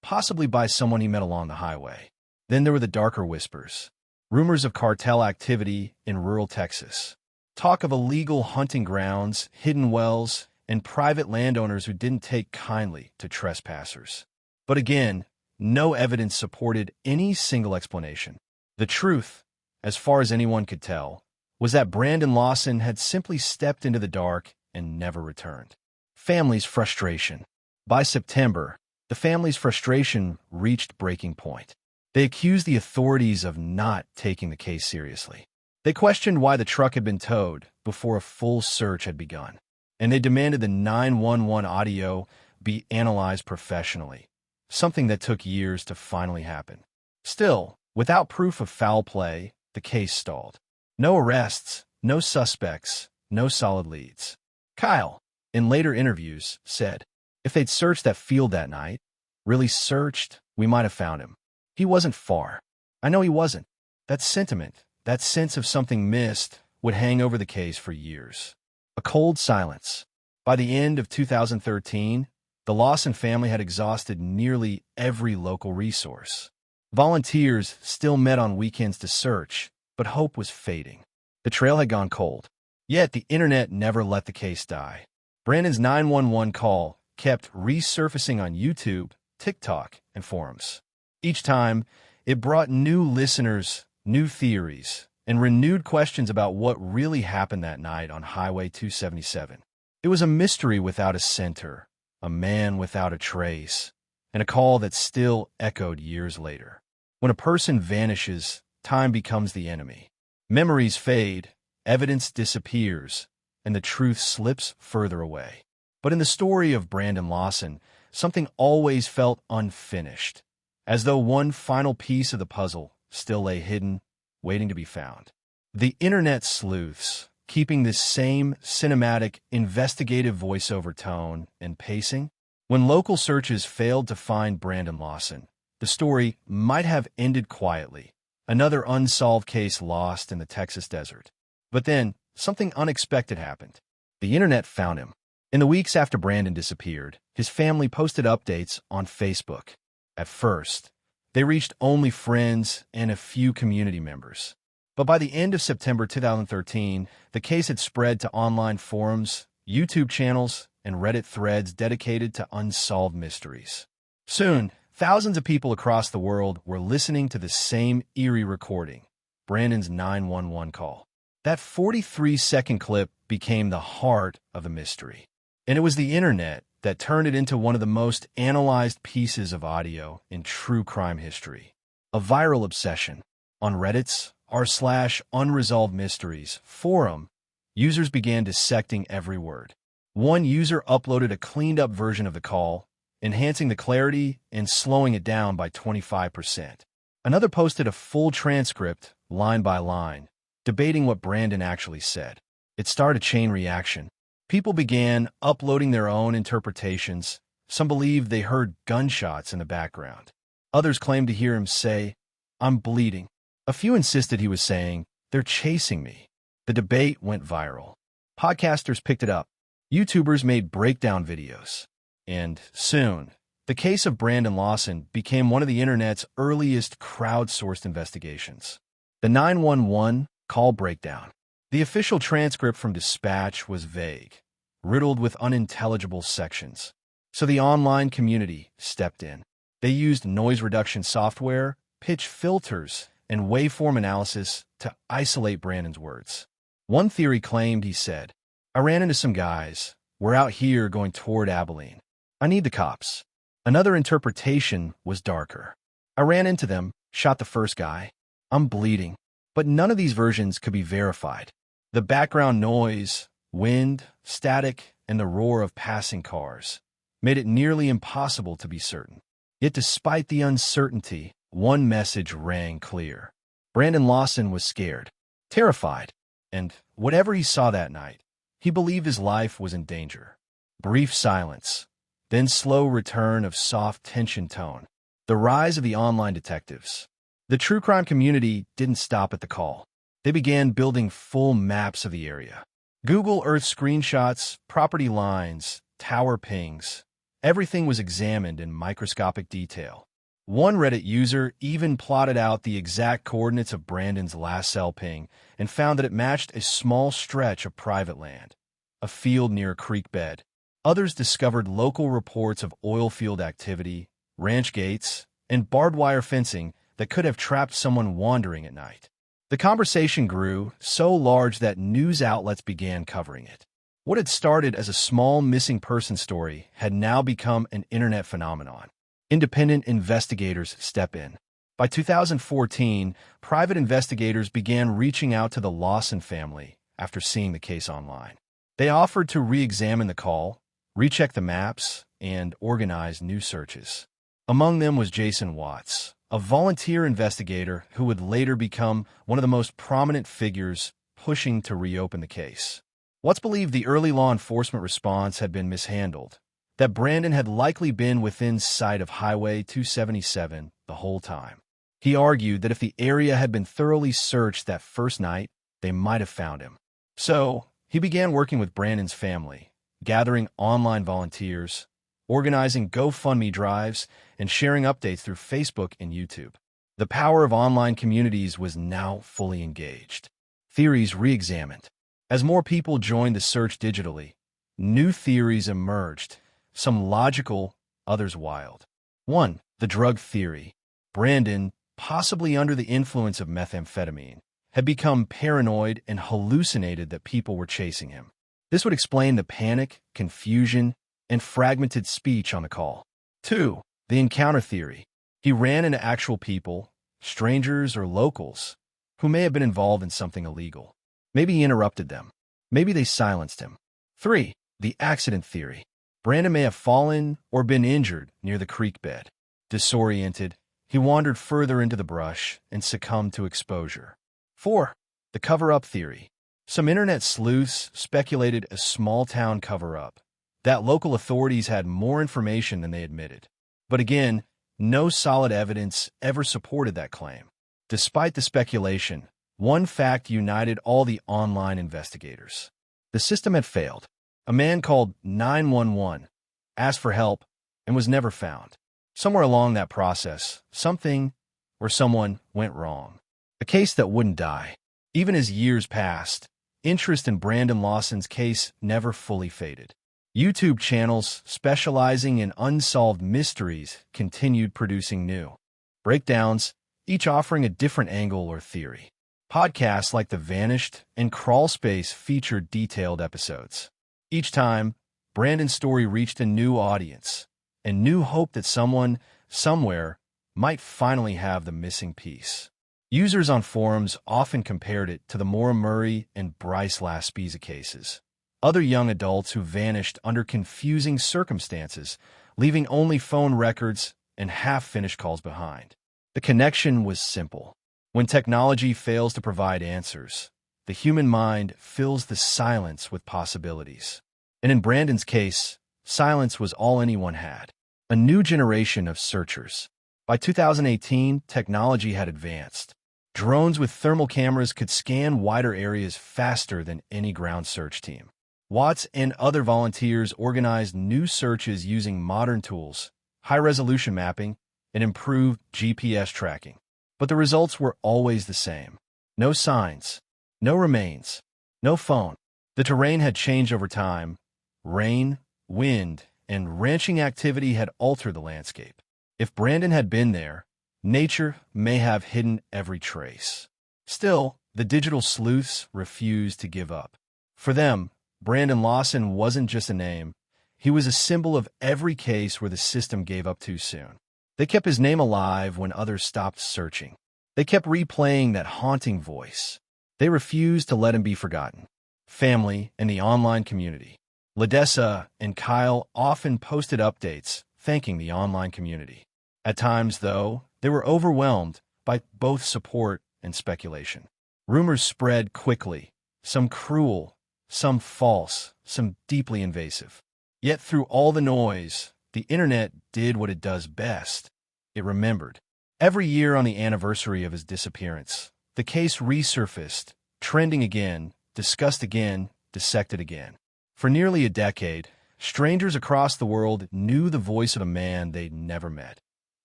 possibly by someone he met along the highway. Then there were the darker whispers. Rumors of cartel activity in rural Texas. Talk of illegal hunting grounds, hidden wells, and private landowners who didn't take kindly to trespassers. But again, no evidence supported any single explanation. The truth, as far as anyone could tell, was that Brandon Lawson had simply stepped into the dark and never returned. Family's frustration. By September, the family's frustration reached breaking point. They accused the authorities of not taking the case seriously. They questioned why the truck had been towed before a full search had begun, and they demanded the 911 audio be analyzed professionally, something that took years to finally happen. Still, without proof of foul play, the case stalled. No arrests, no suspects, no solid leads. Kyle, in later interviews, said, "If they'd searched that field that night, really searched, we might have found him. He wasn't far. I know he wasn't." That sentiment, that sense of something missed, would hang over the case for years. A cold silence. By the end of 2013, the Lawson family had exhausted nearly every local resource. Volunteers still met on weekends to search, but hope was fading. The trail had gone cold. Yet the internet never let the case die. Brandon's 911 call kept resurfacing on YouTube, TikTok, and forums. Each time, it brought new listeners, new theories, and renewed questions about what really happened that night on Highway 277. It was a mystery without a center, a man without a trace, and a call that still echoed years later. When a person vanishes, time becomes the enemy. Memories fade, evidence disappears, and the truth slips further away. But in the story of Brandon Lawson, something always felt unfinished, as though one final piece of the puzzle still lay hidden, waiting to be found. The internet sleuths, keeping this same cinematic, investigative voiceover tone and pacing. When local searches failed to find Brandon Lawson, the story might have ended quietly, another unsolved case lost in the Texas desert. But then, something unexpected happened. The internet found him. In the weeks after Brandon disappeared, his family posted updates on Facebook. At first, they reached only friends and a few community members. But by the end of September 2013, the case had spread to online forums, YouTube channels, and Reddit threads dedicated to unsolved mysteries. Soon, thousands of people across the world were listening to the same eerie recording, Brandon's 911 call. That 43-second clip became the heart of the mystery. And it was the internet that turned it into one of the most analyzed pieces of audio in true crime history. A viral obsession. On Reddit's r/unresolved mysteries forum, users began dissecting every word. One user uploaded a cleaned-up version of the call, enhancing the clarity and slowing it down by 25%. Another posted a full transcript, line by line, debating what Brandon actually said. It started a chain reaction. People began uploading their own interpretations. Some believed they heard gunshots in the background. Others claimed to hear him say, "I'm bleeding." A few insisted he was saying, "They're chasing me." The debate went viral. Podcasters picked it up. YouTubers made breakdown videos. And soon, the case of Brandon Lawson became one of the internet's earliest crowdsourced investigations. The 911 call breakdown. The official transcript from dispatch was vague, riddled with unintelligible sections. So the online community stepped in. They used noise reduction software, pitch filters, and waveform analysis to isolate Brandon's words. One theory claimed he said, "I ran into some guys. We're out here going toward Abilene. I need the cops." Another interpretation was darker. "I ran into them, shot the first guy. I'm bleeding." But none of these versions could be verified. The background noise, wind, static, and the roar of passing cars made it nearly impossible to be certain. Yet despite the uncertainty, one message rang clear. Brandon Lawson was scared, terrified, and whatever he saw that night, he believed his life was in danger. Brief silence, then slow return of soft tension tone. The rise of the online detectives. The true crime community didn't stop at the call. They began building full maps of the area. Google Earth screenshots, property lines, tower pings. Everything was examined in microscopic detail. One Reddit user even plotted out the exact coordinates of Brandon's last cell ping and found that it matched a small stretch of private land, a field near a creek bed. Others discovered local reports of oil field activity, ranch gates, and barbed wire fencing that could have trapped someone wandering at night. The conversation grew so large that news outlets began covering it. What had started as a small missing person story had now become an internet phenomenon. Independent investigators step in. By 2014, private investigators began reaching out to the Lawson family after seeing the case online. They offered to re-examine the call, recheck the maps, and organize new searches. Among them was Jason Watts, a volunteer investigator who would later become one of the most prominent figures pushing to reopen the case. Watts believed the early law enforcement response had been mishandled, that Brandon had likely been within sight of Highway 277 the whole time. He argued that if the area had been thoroughly searched that first night, they might have found him. So, he began working with Brandon's family, gathering online volunteers, organizing GoFundMe drives, and sharing updates through Facebook and YouTube. The power of online communities was now fully engaged. Theories re-examined. As more people joined the search digitally, new theories emerged, some logical, others wild. 1. The drug theory. Brandon, possibly under the influence of methamphetamine, had become paranoid and hallucinated that people were chasing him. This would explain the panic, confusion, and fragmented speech on the call. 2. The encounter theory. He ran into actual people, strangers or locals, who may have been involved in something illegal. Maybe he interrupted them. Maybe they silenced him. 3. The accident theory. Brandon may have fallen or been injured near the creek bed. Disoriented, he wandered further into the brush and succumbed to exposure. 4. The cover-up theory. Some internet sleuths speculated a small-town cover-up, that local authorities had more information than they admitted. But again, no solid evidence ever supported that claim. Despite the speculation, one fact united all the online investigators. The system had failed. A man called 911 asked for help and was never found. Somewhere along that process, something or someone went wrong. A case that wouldn't die. Even as years passed, interest in Brandon Lawson's case never fully faded. YouTube channels specializing in unsolved mysteries continued producing new breakdowns, each offering a different angle or theory. Podcasts like The Vanished and Crawl Space featured detailed episodes. Each time, Brandon's story reached a new audience, and new hope that someone, somewhere, might finally have the missing piece. Users on forums often compared it to the Maura Murray and Bryce Laspisa cases, other young adults who vanished under confusing circumstances, leaving only phone records and half-finished calls behind. The connection was simple. When technology fails to provide answers, the human mind fills the silence with possibilities. And in Brandon's case, silence was all anyone had. A new generation of searchers. By 2018, technology had advanced. Drones with thermal cameras could scan wider areas faster than any ground search team. Watts and other volunteers organized new searches using modern tools, high-resolution mapping, and improved GPS tracking. But the results were always the same. No signs, no remains, no phone. The terrain had changed over time. Rain, wind, and ranching activity had altered the landscape. If Brandon had been there, nature may have hidden every trace. Still, the digital sleuths refused to give up. For them, Brandon Lawson wasn't just a name. He was a symbol of every case where the system gave up too soon. They kept his name alive when others stopped searching. They kept replaying that haunting voice. They refused to let him be forgotten. Family and the online community. Ladessa and Kyle often posted updates thanking the online community. At times, though, they were overwhelmed by both support and speculation. Rumors spread quickly, some cruel, some false, some deeply invasive. Yet through all the noise, the internet did what it does best. It remembered. Every year on the anniversary of his disappearance, the case resurfaced, trending again, discussed again, dissected again. For nearly a decade, strangers across the world knew the voice of a man they'd never met.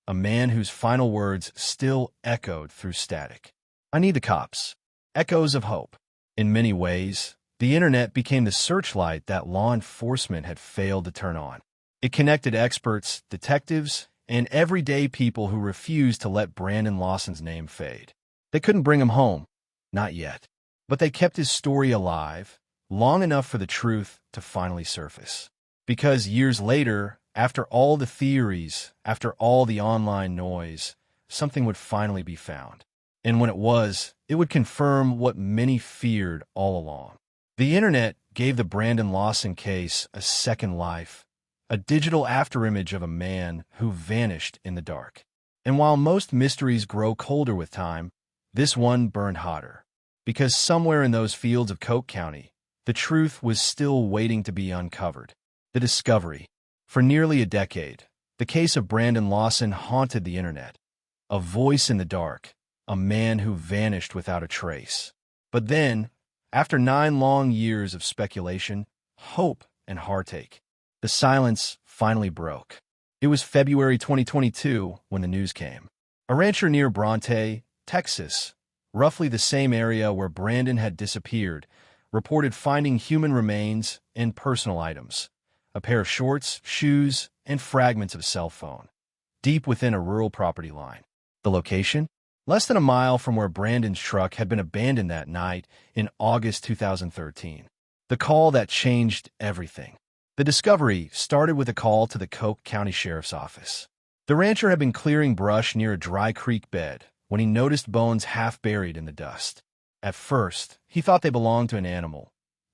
A man whose final words still echoed through static. "I need the cops." Echoes of hope. In many ways, the internet became the searchlight that law enforcement had failed to turn on. It connected experts, detectives, and everyday people who refused to let Brandon Lawson's name fade. They couldn't bring him home. Not yet. But they kept his story alive, long enough for the truth to finally surface. Because years later, after all the theories, after all the online noise, something would finally be found. And when it would confirm what many feared all along. The internet gave the Brandon Lawson case a second life, a digital afterimage of a man who vanished in the dark. And while most mysteries grow colder with time, this one burned hotter. Because somewhere in those fields of Coke County, the truth was still waiting to be uncovered. The discovery. For nearly a decade, the case of Brandon Lawson haunted the internet. A voice in the dark, a man who vanished without a trace. But then, after 9 long years of speculation, hope, and heartache, the silence finally broke. It was February 2022 when the news came. A rancher near Bronte, Texas, roughly the same area where Brandon had disappeared, reported finding human remains and personal items. A pair of shorts, shoes, and fragments of a cell phone, deep within a rural property line. The location? Less than a mile from where Brandon's truck had been abandoned that night in August 2013. The call that changed everything. The discovery started with a call to the Coke County Sheriff's Office. The rancher had been clearing brush near a dry creek bed when he noticed bones half buried in the dust. At first, he thought they belonged to an animal.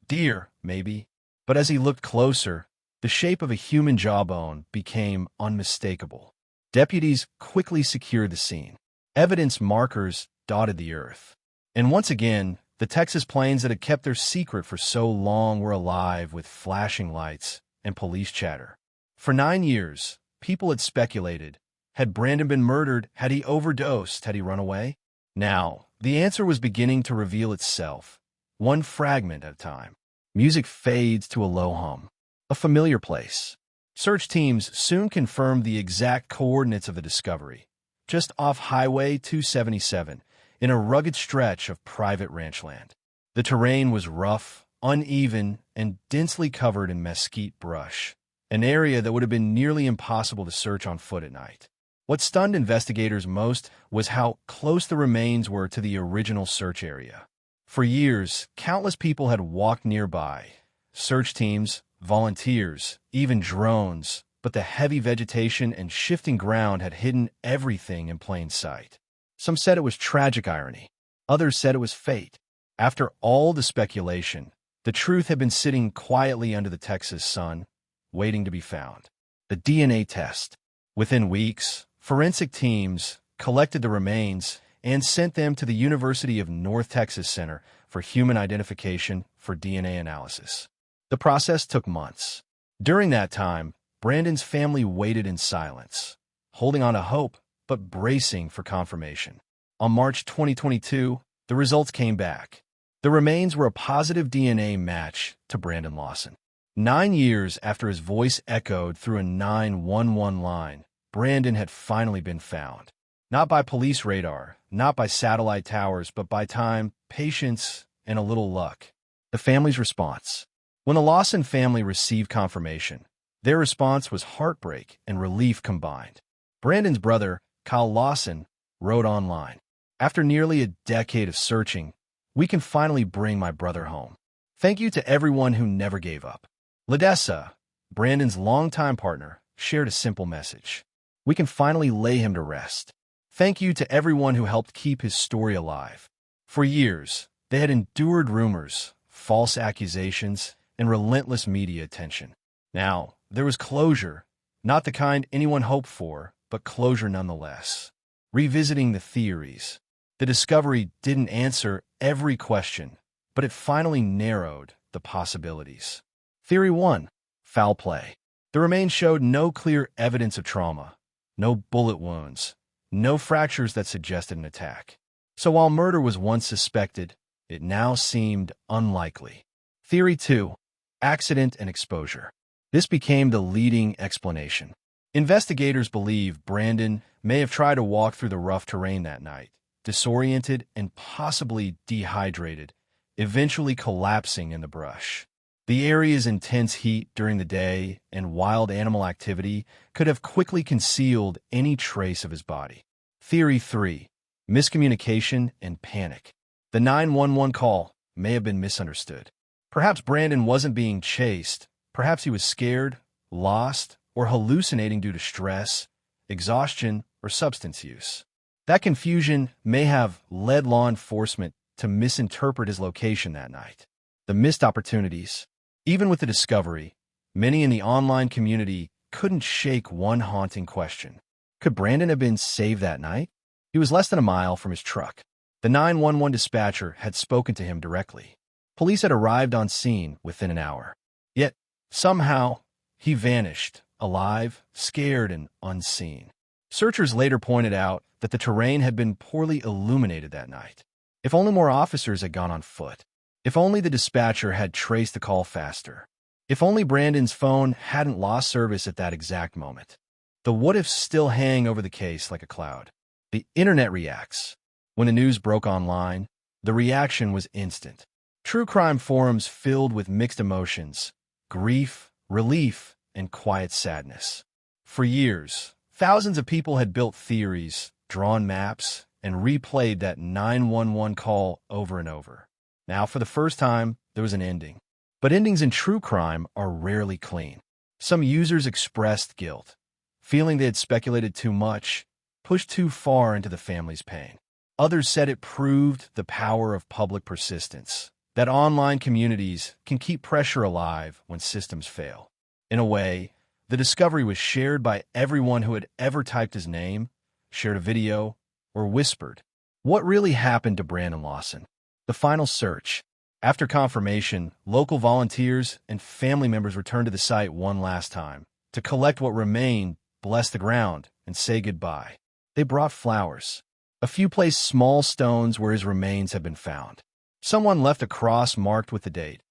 Deer, maybe. But as he looked closer, the shape of a human jawbone became unmistakable. Deputies quickly secured the scene. Evidence markers dotted the earth. And once again, the Texas plains that had kept their secret for so long were alive with flashing lights and police chatter. For 9 years, people had speculated. Had Brandon been murdered? Had he overdosed? Had he run away? Now, the answer was beginning to reveal itself, one fragment at a time. Music fades to a low hum. A familiar place. Search teams soon confirmed the exact coordinates of the discovery, just off Highway 277, in a rugged stretch of private ranch land. The terrain was rough, uneven, and densely covered in mesquite brush, an area that would have been nearly impossible to search on foot at night. What stunned investigators most was how close the remains were to the original search area. For years, countless people had walked nearby. Search teams, volunteers, even drones, but the heavy vegetation and shifting ground had hidden everything in plain sight. Some said it was tragic irony. Others said it was fate. After all the speculation, the truth had been sitting quietly under the Texas sun, waiting to be found. The DNA test. Within weeks, forensic teams collected the remains and sent them to the University of North Texas Center for Human Identification for DNA analysis. The process took months. During that time, Brandon's family waited in silence, holding on to hope, but bracing for confirmation. On March 2022, the results came back. The remains were a positive DNA match to Brandon Lawson. 9 years after his voice echoed through a 911 line, Brandon had finally been found. Not by police radar, not by satellite towers, but by time, patience, and a little luck. The family's response. When the Lawson family received confirmation, their response was heartbreak and relief combined. Brandon's brother, Kyle Lawson, wrote online, "After nearly a decade of searching, we can finally bring my brother home. Thank you to everyone who never gave up." Ledessa, Brandon's longtime partner, shared a simple message. "We can finally lay him to rest. Thank you to everyone who helped keep his story alive." For years, they had endured rumors, false accusations, and relentless media attention. Now, there was closure, not the kind anyone hoped for, but closure nonetheless. Revisiting the theories, the discovery didn't answer every question, but it finally narrowed the possibilities. Theory 1. Foul play. The remains showed no clear evidence of trauma, no bullet wounds, no fractures that suggested an attack. So while murder was once suspected, it now seemed unlikely. Theory 2. Accident and exposure. This became the leading explanation. Investigators believe Brandon may have tried to walk through the rough terrain that night, disoriented and possibly dehydrated, eventually collapsing in the brush. The area's intense heat during the day and wild animal activity could have quickly concealed any trace of his body. Theory 3. Miscommunication and panic. The 911 call may have been misunderstood. Perhaps Brandon wasn't being chased. Perhaps he was scared, lost, or hallucinating due to stress, exhaustion, or substance use. That confusion may have led law enforcement to misinterpret his location that night. The missed opportunities. Even with the discovery, many in the online community couldn't shake one haunting question. Could Brandon have been saved that night? He was less than a mile from his truck. The 911 dispatcher had spoken to him directly. Police had arrived on scene within an hour. Yet, somehow, he vanished, alive, scared, and unseen. Searchers later pointed out that the terrain had been poorly illuminated that night. If only more officers had gone on foot. If only the dispatcher had traced the call faster. If only Brandon's phone hadn't lost service at that exact moment. The what-ifs still hang over the case like a cloud. The internet reacts. When the news broke online, the reaction was instant. True crime forums filled with mixed emotions, grief, relief, and quiet sadness. For years, thousands of people had built theories, drawn maps, and replayed that 911 call over and over. Now, for the first time, there was an ending. But endings in true crime are rarely clean. Some users expressed guilt, feeling they had speculated too much, pushed too far into the family's pain. Others said it proved the power of public persistence, that online communities can keep pressure alive when systems fail. In a way, the discovery was shared by everyone who had ever typed his name, shared a video, or whispered. What really happened to Brandon Lawson? The final search. After confirmation, local volunteers and family members returned to the site one last time to collect what remained, bless the ground, and say goodbye. They brought flowers. A few placed small stones where his remains had been found. Someone left a cross marked with the date,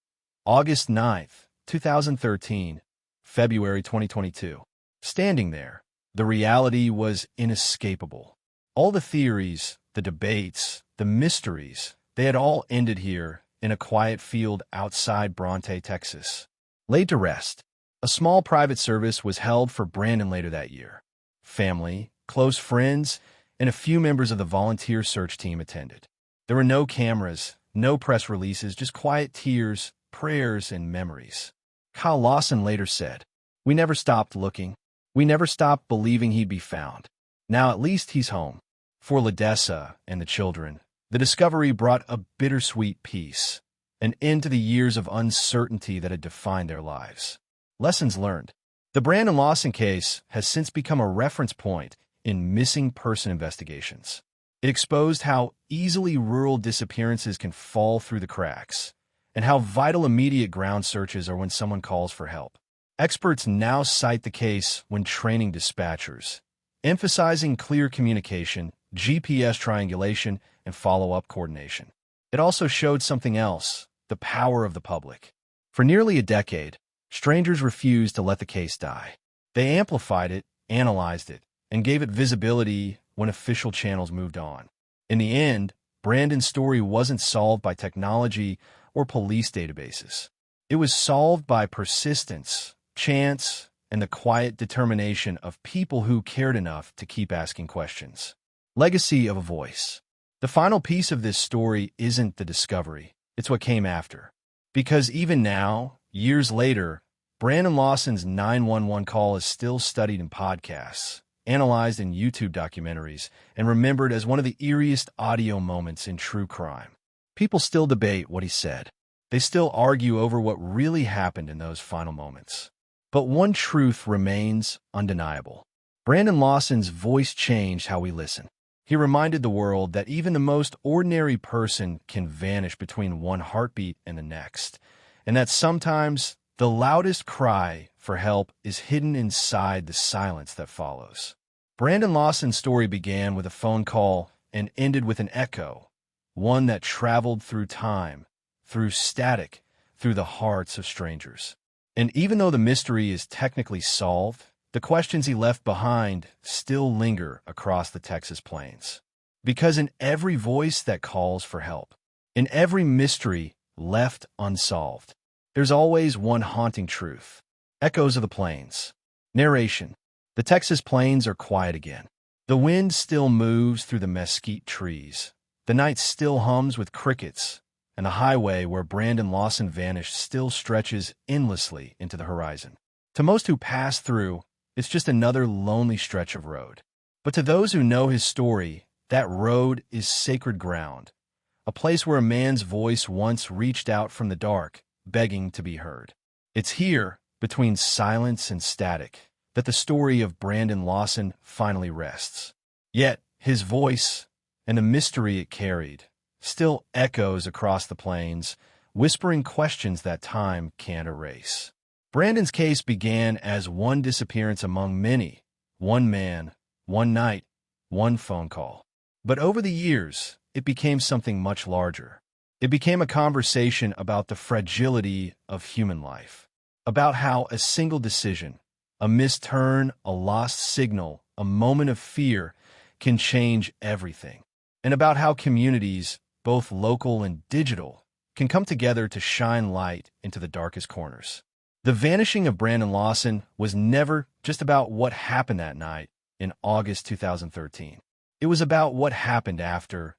August 9th, 2013, February 2022. Standing there, the reality was inescapable. All the theories, the debates, the mysteries, they had all ended here in a quiet field outside Bronte, Texas. Laid to rest, a small private service was held for Brandon later that year. Family, close friends, and a few members of the volunteer search team attended. There were no cameras, no press releases, just quiet tears, prayers, and memories. Kyle Lawson later said, "We never stopped looking. We never stopped believing he'd be found. Now at least he's home." For Ledessa and the children, the discovery brought a bittersweet peace, an end to the years of uncertainty that had defined their lives. Lessons learned. The Brandon Lawson case has since become a reference point in missing person investigations. It exposed how easily rural disappearances can fall through the cracks, and how vital immediate ground searches are when someone calls for help. Experts now cite the case when training dispatchers, emphasizing clear communication, GPS triangulation, and follow-up coordination. It also showed something else, the power of the public. For nearly a decade, strangers refused to let the case die. They amplified it, analyzed it, and gave it visibility when official channels moved on. In the end, Brandon's story wasn't solved by technology or police databases. It was solved by persistence, chance, and the quiet determination of people who cared enough to keep asking questions. Legacy of a voice. The final piece of this story isn't the discovery, it's what came after. Because even now, years later, Brandon Lawson's 911 call is still studied in podcasts, analyzed in YouTube documentaries, and remembered as one of the eeriest audio moments in true crime. People still debate what he said. They still argue over what really happened in those final moments. But one truth remains undeniable. Brandon Lawson's voice changed how we listen. He reminded the world that even the most ordinary person can vanish between one heartbeat and the next, and that sometimes the loudest cry for help is hidden inside the silence that follows. Brandon Lawson's story began with a phone call and ended with an echo, one that traveled through time, through static, through the hearts of strangers. And even though the mystery is technically solved, the questions he left behind still linger across the Texas plains. Because in every voice that calls for help, in every mystery left unsolved, there's always one haunting truth. Echoes of the plains. Narration. The Texas plains are quiet again. The wind still moves through the mesquite trees. The night still hums with crickets, and the highway where Brandon Lawson vanished still stretches endlessly into the horizon. To most who pass through, it's just another lonely stretch of road. But to those who know his story, that road is sacred ground, a place where a man's voice once reached out from the dark, begging to be heard. It's here, between silence and static, that the story of Brandon Lawson finally rests. Yet, his voice, and the mystery it carried, still echoes across the plains, whispering questions that time can't erase. Brandon's case began as one disappearance among many, one man, one night, one phone call. But over the years, it became something much larger. It became a conversation about the fragility of human life, about how a single decision, a missed turn, a lost signal, a moment of fear can change everything, and about how communities, both local and digital, can come together to shine light into the darkest corners. The Vanishing of Brandon Lawson was never just about what happened that night in August 2013. It was about what happened after.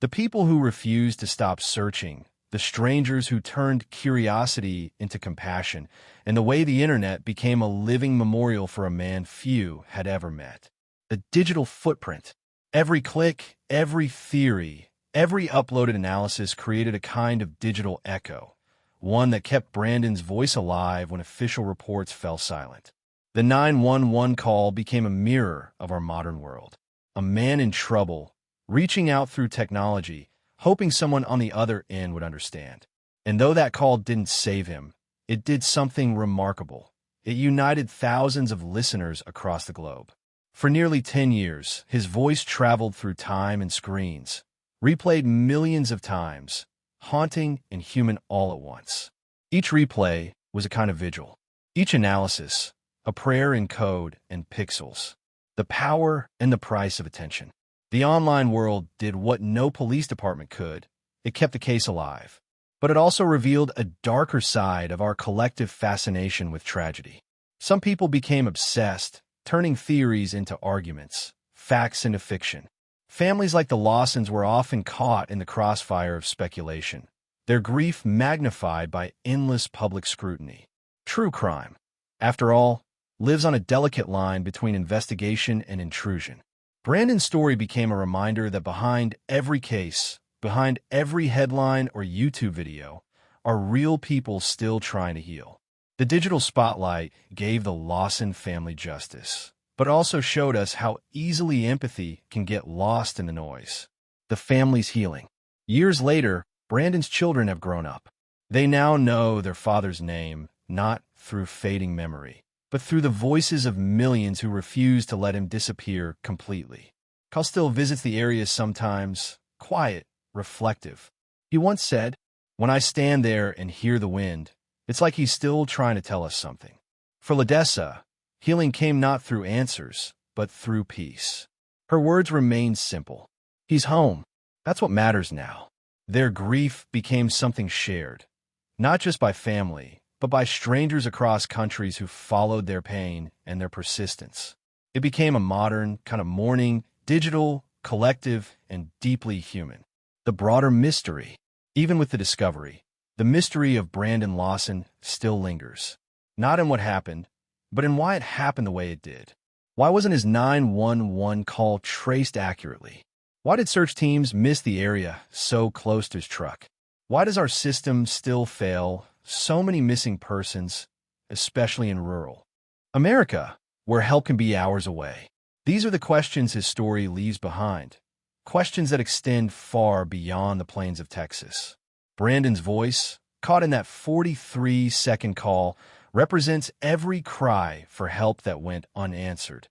The people who refused to stop searching, the strangers who turned curiosity into compassion, and the way the internet became a living memorial for a man few had ever met. The digital footprint. Every click, every theory, every uploaded analysis created a kind of digital echo, one that kept Brandon's voice alive when official reports fell silent. The 911 call became a mirror of our modern world. A man in trouble, reaching out through technology, hoping someone on the other end would understand. And though that call didn't save him, it did something remarkable. It united thousands of listeners across the globe. For nearly 10 years, his voice traveled through time and screens, replayed millions of times, haunting and human all at once. Each replay was a kind of vigil. Each analysis, a prayer in code and pixels. The power and the price of attention. The online world did what no police department could. It kept the case alive. But it also revealed a darker side of our collective fascination with tragedy. Some people became obsessed, turning theories into arguments, facts into fiction. Families like the Lawsons were often caught in the crossfire of speculation, their grief magnified by endless public scrutiny. True crime, after all, lives on a delicate line between investigation and intrusion. Brandon's story became a reminder that behind every case, behind every headline or YouTube video, are real people still trying to heal. The digital spotlight gave the Lawson family justice, but also showed us how easily empathy can get lost in the noise. The family's healing. Years later, Brandon's children have grown up. They now know their father's name, not through fading memory, but through the voices of millions who refuse to let him disappear completely. Carl still visits the area sometimes, quiet, reflective. He once said, "When I stand there and hear the wind, it's like he's still trying to tell us something." For Ladessa, healing came not through answers, but through peace. Her words remained simple. He's home. That's what matters now. Their grief became something shared, not just by family, but by strangers across countries who followed their pain and their persistence. It became a modern kind of mourning, digital, collective, and deeply human. The broader mystery, even with the discovery, the mystery of Brandon Lawson still lingers. Not in what happened, but in why it happened the way it did. Why wasn't his 911 call traced accurately? Why did search teams miss the area so close to his truck? Why does our system still fail so many missing persons, especially in rural America, where help can be hours away? These are the questions his story leaves behind, questions that extend far beyond the plains of Texas. Brandon's voice, caught in that 43-second call, represents every cry for help that went unanswered,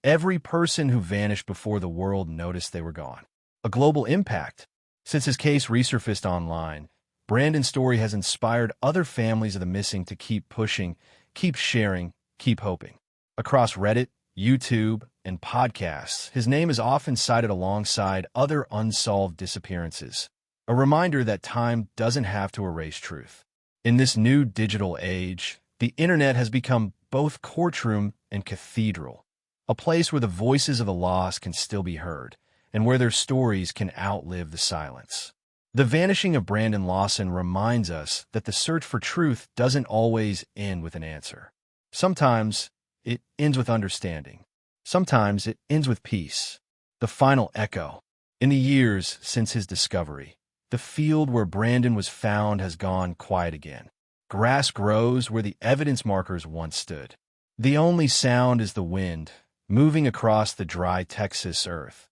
every person who vanished before the world noticed they were gone. A global impact. Since his case resurfaced online, Brandon's story has inspired other families of the missing to keep pushing, keep sharing, keep hoping. Across Reddit, YouTube, and podcasts, his name is often cited alongside other unsolved disappearances, a reminder that time doesn't have to erase truth. In this new digital age, the internet has become both courtroom and cathedral, a place where the voices of the lost can still be heard, and where their stories can outlive the silence. The vanishing of Brandon Lawson reminds us that the search for truth doesn't always end with an answer. Sometimes it ends with understanding. Sometimes it ends with peace. The final echo. In the years since his discovery, the field where Brandon was found has gone quiet again. Grass grows where the evidence markers once stood. The only sound is the wind, moving across the dry Texas earth.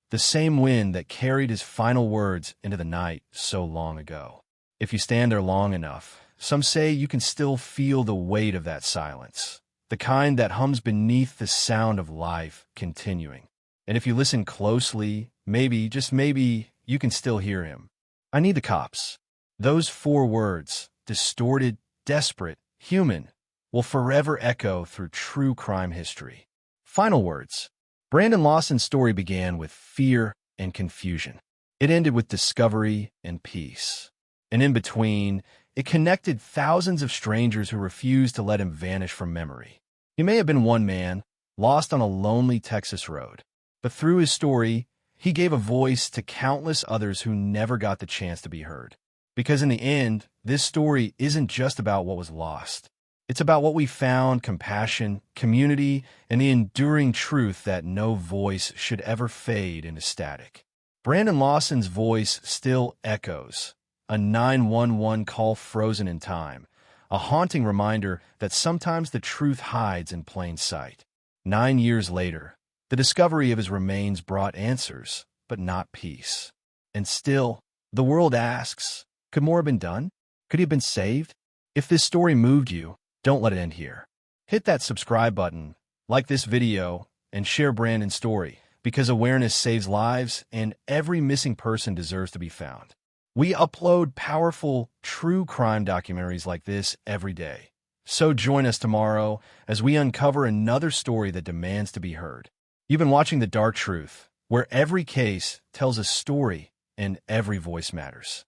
The same wind that carried his final words into the night so long ago. If you stand there long enough, some say you can still feel the weight of that silence, the kind that hums beneath the sound of life continuing. And if you listen closely, maybe, just maybe, you can still hear him. "I need the cops." Those 4 words, distorted, desperate, human, will forever echo through true crime history. Final words. Brandon Lawson's story began with fear and confusion. It ended with discovery and peace. And in between, it connected thousands of strangers who refused to let him vanish from memory. He may have been one man, lost on a lonely Texas road, but through his story, he gave a voice to countless others who never got the chance to be heard. Because in the end, this story isn't just about what was lost. It's about what we found: compassion, community, and the enduring truth that no voice should ever fade into static. Brandon Lawson's voice still echoes, a 911 call frozen in time, a haunting reminder that sometimes the truth hides in plain sight. 9 years later, the discovery of his remains brought answers, but not peace. And still, the world asks, could more have been done? Could he have been saved? If this story moved you, don't let it end here. Hit that subscribe button, like this video, and share Brandon's story, because awareness saves lives and every missing person deserves to be found. We upload powerful, true crime documentaries like this every day. So join us tomorrow as we uncover another story that demands to be heard. You've been watching The Dark Truth, where every case tells a story and every voice matters.